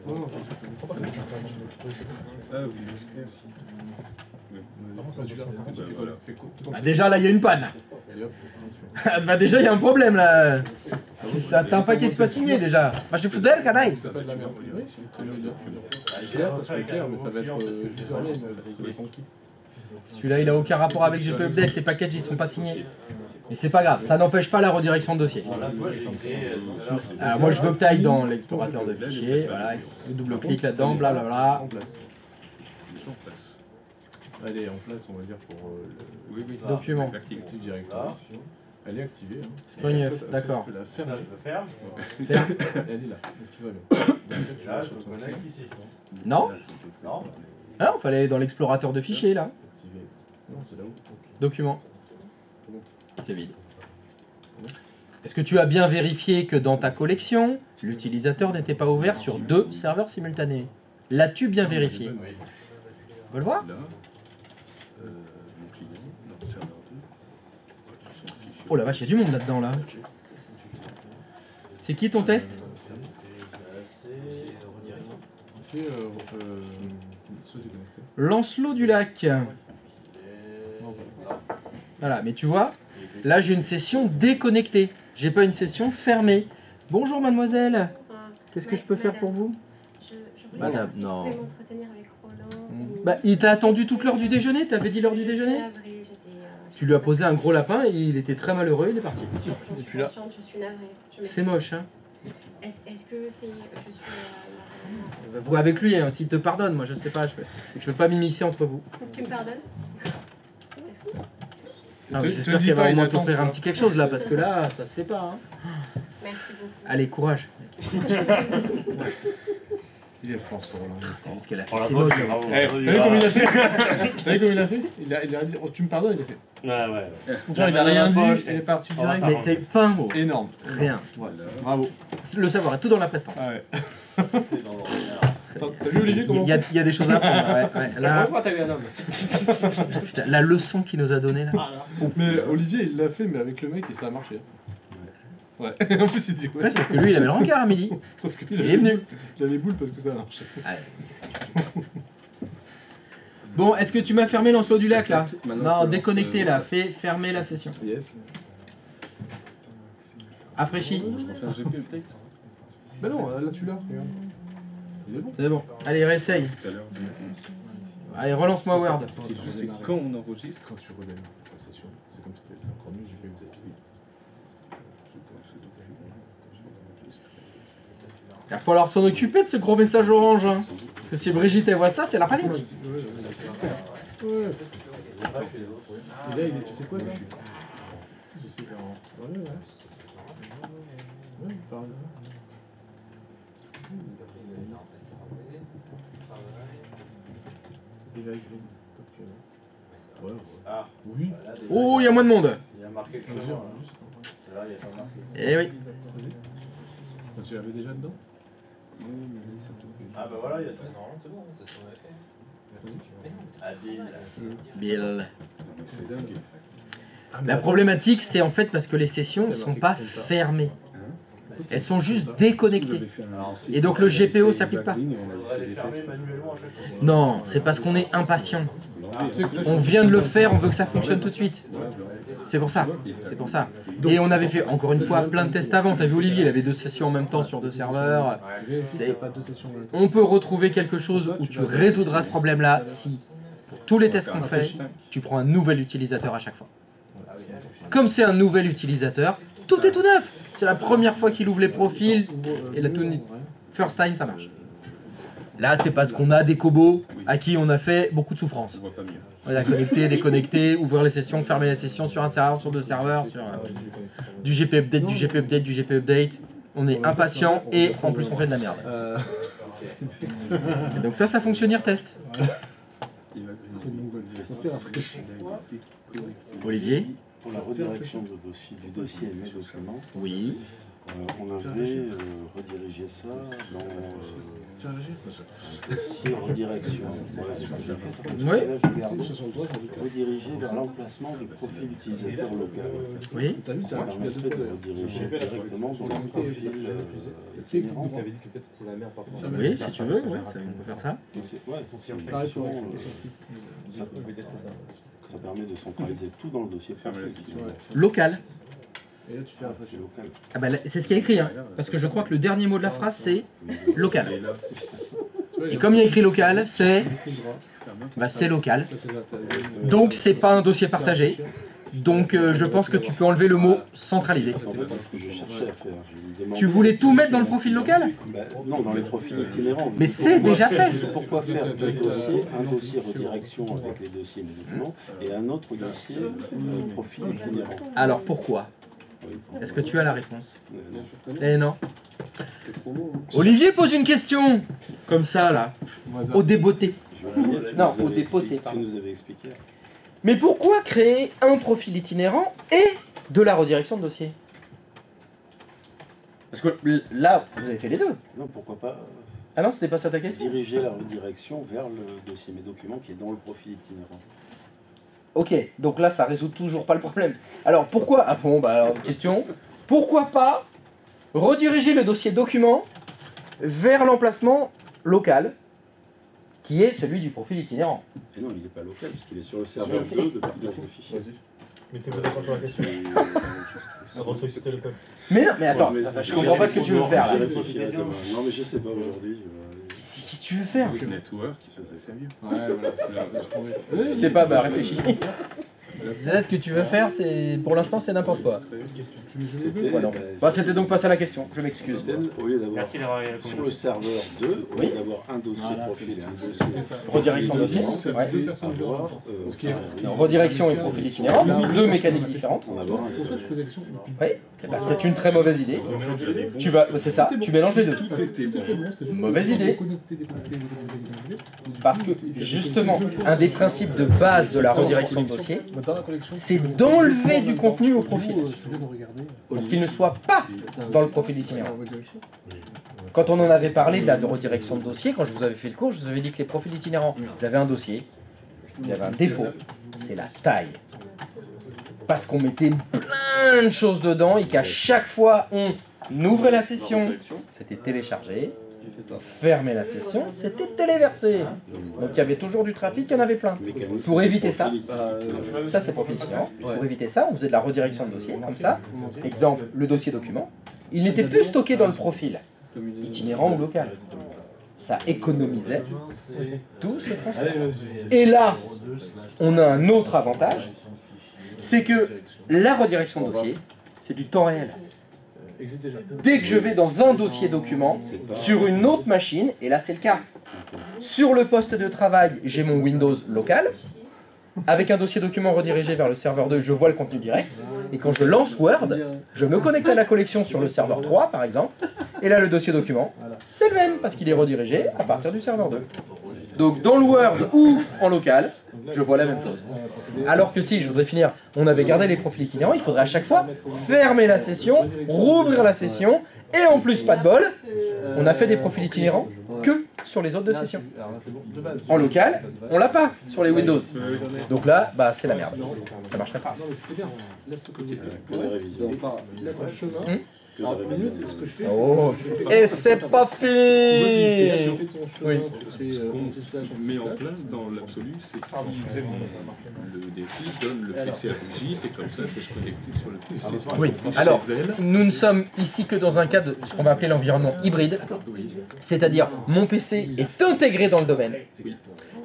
Non, non, Ah oui. pas celui-là. Voilà. Fais quoi Bah, déjà là il y a une panne. Et hop. Bah déjà il y a un problème là. T'as un paquet de pas signé déjà. Bah je te fous d'elle, canaille. Ça va de la merde. Oui, c'est très bien. Ah, C'est clair, parce que clair, mais ça va être username, ça va être funky. Celui-là il a aucun rapport avec GP Update, les packages ils sont pas signés. Mais c'est pas grave, ça n'empêche pas la redirection de dossier. Alors là, toi, j'ai créé tout à l'heure. Alors moi je veux que tu ailles dans l'explorateur de fichiers, voilà, double-clic là-dedans, blablabla. En place. En place. Elle est en place, on va dire, pour Oui, oui. Document. L'activité. l'Active Directory. Elle est activée. Hein. Screen F, Toi, t'as d'accord. juste que la Là, fermer. je le ferme. Elle est là, donc tu vas bien. Donc, Et tu là, vas je sur ton me écran. connecte ici. Non. Non. Ah non, fallait aller dans l'explorateur de fichiers là. Activer. Non, c'est là-haut. Document. Comment C'est vide. Est-ce que tu as bien vérifié que dans ta collection, l'utilisateur n'était pas ouvert sur 2 serveurs simultanés? L'as-tu bien vérifié? Oui. On peut le voir? Là, mon client, non, serveur 2. Son fichier. Oh la vache, il y a du monde là-dedans là. C'est qui ton test? Fais se déconnecter. Lancelot du Lac. Voilà, mais tu vois, là j'ai une session déconnectée. J'ai pas une session fermée. Bonjour mademoiselle. Qu'est-ce que je peux faire pour vous? Je voulais Madame, savoir si non. je pouvais m'entretenir avec Roland. Émilie. Bah, il t'a attendu toute l'heure du déjeuner? T'avais dit l'heure du Je suis déjeuner? navrée, j'étais, Tu lui as posé un gros lapin et il était très malheureux, il est parti. j'en suis puis là. consciente, je suis navrée. Je C'est moche, hein. Est-ce que c'est... Je suis... Vous avec lui, hein, s'il te pardonne, moi je sais pas, je veux pas m'immiscer entre vous. Tu me pardonnes? Merci. Non, Te- mais te j'espère dis qu'elle va pas, au il moins attend, t'offrir tu un vois. petit quelque chose là, parce que là, ça se fait pas. Hein. Merci beaucoup. Allez, courage. Il est fort, ce Roland. Il est fort. Parce qu'elle a fait, c'est moche. T'as vu comme il a fait? T'as vu comme il a fait? Il a dit, oh, tu me pardonnes, il a fait. Ouais, ouais. Tu vois, il a rien dit, il est parti direct. Mais t'as pas un mot. Énorme. Rien. Bravo. Le savoir est tout dans la prestance. Ah ouais. C'est dans l'ordinateur. T'as vu Olivier comment Il y a des choses à apprendre. Ouais, ouais. Là, Pourquoi t'as eu un homme? putain, la leçon qu'il nous a donnée là. Ah, là. Mais Olivier, il l'a fait, mais avec le mec, et ça a marché. Ouais. En plus, il dit ouais. Ouais, sauf que lui, il avait le rencard à midi. Sauf que Il est venu. J'avais boule parce que ça a marché. Bon, est-ce que tu m'as fermé Lancelot du Lac là? Maintenant, Non, je déconnecté lance, là. Fais fermer la session. Yes. Affraîchi. Je refais un GP update Bah non, là tu l'as, regarde. Il est bon. C'est bon. Allez, réessaye. tout à l'heure. Allez, relance-moi Word. Si je sais quand on enregistre, Quand tu redémarres ta session, c'est comme si c'était encore mieux, j'ai fait une Il va falloir s'en occuper de ce gros message orange. Hein. Parce que si Brigitte elle voit ça, c'est la panique. Ouais. Et là, il est, tu sais quoi ça? Je sais pas. Ouais, ouais. Ouais, par là. Et là, il est. Ouais, ouais. Ah. Oui. Là, déjà, Oh, il y a moins de monde. Il y a marqué quelque chose. Mesure, hein. juste. Là, il n'y a pas marqué. Eh oui. Tu l'avais déjà dedans? Ah bah voilà, il y a tout. Non, c'est bon, c'est ce qu'on avait fait. Adil. Bill. non, mais c'est dingue. La problématique, c'est en fait parce que les sessions ne sont pas fermées. Elles sont juste déconnectées. Et donc le GPO s'applique pas. On devrait les fermer manuellement à chaque fois. Non, c'est parce qu'on est impatient. On vient de le faire, on veut que ça fonctionne tout de suite. C'est pour ça. C'est pour ça. Et on avait fait, encore une fois, plein de tests avant. T'as vu Olivier, il avait 2 sessions en même temps sur 2 serveurs. C'est- Pas deux sessions. On peut retrouver quelque chose où tu résoudras ce problème-là si, pour tous les tests qu'on fait, tu prends un nouvel utilisateur à chaque fois. Comme c'est un nouvel utilisateur, tout est tout neuf. C'est la première fois qu'il ouvre les profils et la tout first time ça marche. Là, c'est parce qu'on a des cobos à qui on a fait beaucoup de souffrance. On voit pas mieux. On a connecté, déconnecté, ouvrir les sessions, fermer les sessions sur un serveur, sur 2 serveurs, sur du GP update, du GP update, du GP update. On est impatient et en plus on fait de la merde. Et donc ça fonctionne test. Il va fait rafraîchir. Olivier? Pour la redirection du dossier et mes documents, Oui. on avait redirigé ça dans dossier redirection. Voilà ce que j'ai fait. Oui. Là, je garde 63, rediriger vers l'emplacement du profil utilisateur local. Oui. T'as vu, Ça ça, tu permettrait de rediriger directement dans le profil itinérant. Tu avais dit que peut-être c'était la mère par contre. Oui, si tu veux, ouais, on peut faire ça. Ouais, c'est une pareil pour option, l'explication. ça permet de centraliser tout dans le dossier profil. Local. Et là, tu fais rafraîchir. C'est local. Ah bah, c'est ce qui est écrit, hein. Parce que je crois que le dernier mot de la phrase, c'est local. Et comme il y a écrit local, c'est... Bah, c'est local. Donc, c'est pas un dossier partagé. Donc, je pense que tu peux enlever le mot centralisé. En fait, c'est ce que je cherchais à faire. Je me demandais Tu voulais tout mettre dans le profil local? Non, dans les profils itinérants. Mais c'est déjà fait. Pourquoi faire deux dossiers, un dossier redirection avec les dossiers et les documents, et un autre dossier profil itinérant? Alors, pourquoi? Est-ce que tu as la réponse? Eh non. Olivier pose une question. Comme ça, là. Au débeauté. Non, au dépoté, Tu pardon. nous avais expliqué. Mais pourquoi créer un profil itinérant et de la redirection de dossier? Parce que là, vous avez fait les deux. Non, pourquoi pas Ah non, c'était pas ça ta question? diriger la redirection vers le dossier mes documents qui est dans le profil itinérant. Ok, donc là, ça résout toujours pas le problème. Alors, pourquoi... Ah bon, bah alors, question. Pourquoi pas rediriger le dossier document vers l'emplacement local, qui est celui du profil itinérant? Et non, il n'est pas local, parce qu'il est sur le serveur 2 de partage de fichiers. Mettez-vous d'accord sur la question. Avant de solliciter le peuple. Mais non, mais attends, je comprends pas ce que tu veux faire là. Je réfléchirai demain. Non, mais je sais pas aujourd'hui. Qu'est-ce que tu veux faire? Network, c'est mieux. Ouais, voilà. Je sais pas, bah réfléchis. Là, ce que tu veux faire, c'est pour l'instant, c'est n'importe quoi. C'était Ouais, non. Bah, c'était donc pas ça la question, je m'excuse. au lieu d'avoir Merci d'avoir sur le serveur 2, au lieu d'avoir un dossier profil et un dossier Redirection de dossier, ouais. avoir, Non, redirection et profil itinérant, donc deux mécaniques différentes. en avoir un C'est pour ça seul. que je posais la question. Oui, bah, c'est une très mauvaise idée. Tu vas, c'est ça, tu mélanges les deux. Tout était bon, c'est juste Mauvaise idée. déconnecter. Parce que justement, un des principes de base de la redirection de dossier, Dans la collection, c'est d'enlever du contenu au profil, c'est bien de regarder. pour qu'il ne soit pas dans le profil itinérant. Quand on en avait parlé de la redirection de dossier, quand je vous avais fait le cours, je vous avais dit que les profils itinérants, ils avaient un dossier, il y avait un défaut, c'est la taille. Parce qu'on mettait plein de choses dedans et qu'à chaque fois on ouvrait la session, c'était téléchargé, on fermait la session, c'était téléversé. Donc il y avait toujours du trafic, il y en avait plein. Pour éviter ça, ça c'est profil itinérant, pour éviter ça, on faisait de la redirection de dossier, comme ça. Exemple, le dossier document, il n'était plus stocké dans le profil, itinérant ou local. Ça économisait tout ce transfert. Et là, on a un autre avantage, c'est que la redirection de dossier, c'est du temps réel. Dès que je vais dans un dossier document, sur une autre machine, et là c'est le cas, sur le poste de travail, j'ai mon Windows local, avec un dossier document redirigé vers le serveur 2, je vois le contenu direct, et quand je lance Word, je me connecte à la collection sur le serveur 3 par exemple, et là le dossier document, c'est le même, parce qu'il est redirigé à partir du serveur 2. Donc dans le Word ou en local, je vois la même chose. Alors que si, je voudrais finir, on avait gardé les profils itinérants, il faudrait à chaque fois fermer la session, rouvrir la session, et en plus, pas de bol, on a fait des profils itinérants que sur les autres deux sessions. En local, on l'a pas sur les Windows. Donc là, bah c'est la merde. Ça marcherait pas. Non, mais c'était bien. Laisse ton côté. Que des révisions. On part lettre chemin. Que des Alors, le mieux, révisions. c'est ce que je fais. Oh, je fais- et c'est pas Tu fini. fais ton chemin, Oui. tu fais Ce qu'on anti-slash, met en anti-slash. place dans l'absolu, c'est que si le défi donne le PC à Brigitte et comme ça, elle peut se connecter sur le PC. Oui, alors, nous ne sommes ici que dans un cas de ce qu'on va appeler l'environnement hybride, c'est-à-dire mon PC est intégré dans le domaine.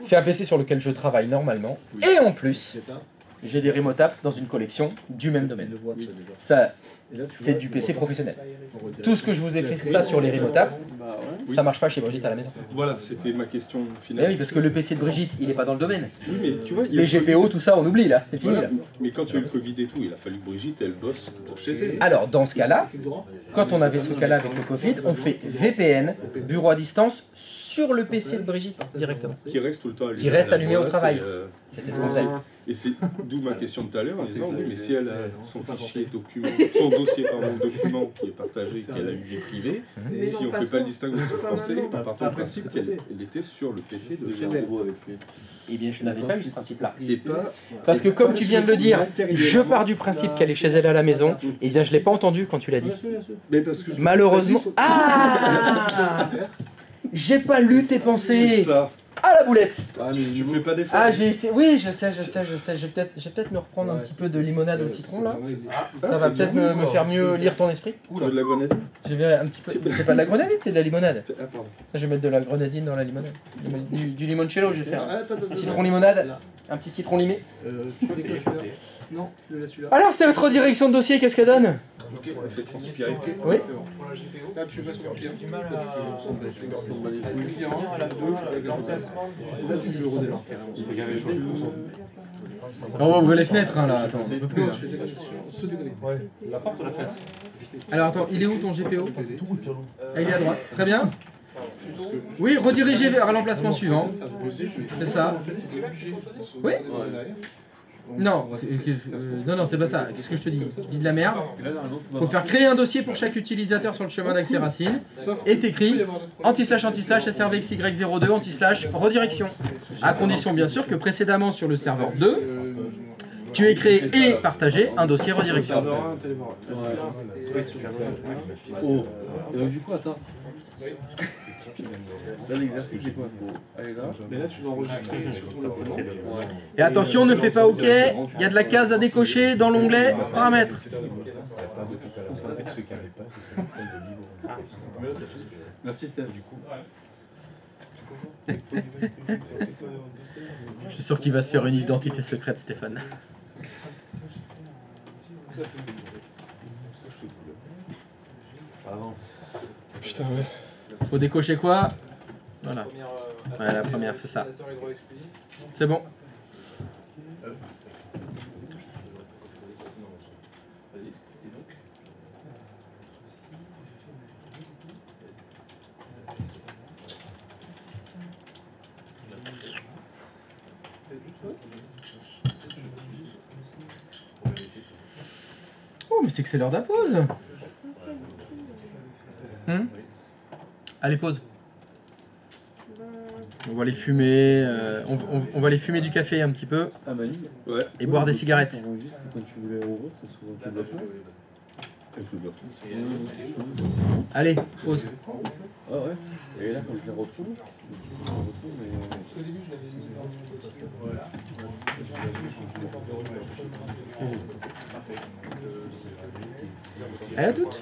C'est un PC sur lequel je travaille normalement, et en plus, C'est ça. j'ai des remote apps dans une collection du même domaine. Le voit, ça, déjà. Ça, Et là, tu c'est vois, du tu PC vois, professionnel. on redirait. Tout ce que je vous ai fait ça sur les remote apps, Bah ouais. ça marche pas chez Brigitte à la maison. Voilà, c'était ma question Eh finale. oui, parce que le PC de Brigitte, il est pas dans le domaine. Oui, mais tu vois, il y a Les GPO, tout ça, on oublie là, c'est fini Voilà. là. Mais quand il y a eu le Covid et tout, il a fallu que Brigitte, elle bosse chez elle. Alors, dans ce cas-là, quand on avait ce cas-là avec le Covid, on fait VPN, bureau à distance, sur le PC de Brigitte directement. Qui reste tout le temps allumé. Qui reste à la allumé au boîte, travail. C'était ce qu'on faisait. Et c'est d'où ma question de tout à l'heure en disant oui, mais si elle a son fichier document, son dossier document qui est partagé, qu'elle a une vie privée, si on ne fait pas le distinguo sur le français, on part du principe qu'elle était sur le PC de chez elle. Eh bien, je n'avais pas eu ce principe-là. Et pas. Parce que comme tu viens de le dire, je pars du principe qu'elle est chez elle à la maison, eh bien, je ne l'ai pas entendu quand tu l'as dit. Mais parce que Malheureusement. Ah, j'ai pas lu tes pensées. C'est ça. Ah, la boulette. Tu fais pas d'effort. Ah, j'ai essayé. Oui, je sais. Je vais peut-être me reprendre un petit peu de limonade au citron là. Ça va peut-être me faire mieux lire ton esprit. Tu veux de la grenadine? Je vais un petit peu. C'est pas de la grenadine, c'est de la limonade. Ah, pardon. Je vais mettre de la grenadine dans la limonade. Du limoncello, je vais faire. Citron limonade. Un petit citron limé. Tu fais quoi celui-là? Non, je le laisse celui-là. Alors, c'est votre direction de dossier, qu'est-ce qu'elle donne? Ok, On fait transpirer. Oui. pour la GPO. Là, tu vas sur le client. Du mal à Le client, la gauche, avec l'emplacement. Là, tu peux redémarrer. On va ouvrir les fenêtres, hein, là. Attends, on peut plus. Non, Là. tu fais déconnexion. Se déconnecter. la porte ou la fenêtre. Alors, attends, il est où ton GPO? Ah, il est à droite. Très bien. Oui, redirigez vers l'emplacement suivant. C'est ça. Oui. Non, non, c'est pas ça. Qu'est-ce que je te dis? Dis de la merde. Faut faire créer un dossier pour chaque utilisateur sur le chemin d'accès racine. Et t'écris anti-slash SRVXY02 anti-slash redirection. À condition bien sûr que précédemment sur le serveur 2, tu aies créé et partagé un dossier redirection. Oh. Et donc, du coup, attends. Là, l'exercice, c'est quoi? Faut aller là. Mais là, tu dois enregistrer surtout le prénom. Et attention, ne fais pas OK. Il y a de la case à décocher dans l'onglet paramètres. Merci, Steph. Je suis sûr qu'il va se faire une identité secrète, Stéphane. Putain, ouais. Faut décocher quoi? Voilà. Ouais, la première, c'est ça. C'est bon. Oh, mais c'est que c'est l'heure de la pause. Allez, pause. On va les fumer, on va les fumer du café un petit peu. Ah bah oui. Ouais. Et boire des cigarettes. Quand tu voulais ouvrir, ça s'ouvre avec le bloc. Allez, pause. Ah ouais. Et là, quand je les retrouve, mais... Au début, je l'avais mis dans le dossier. Allez, à toutes.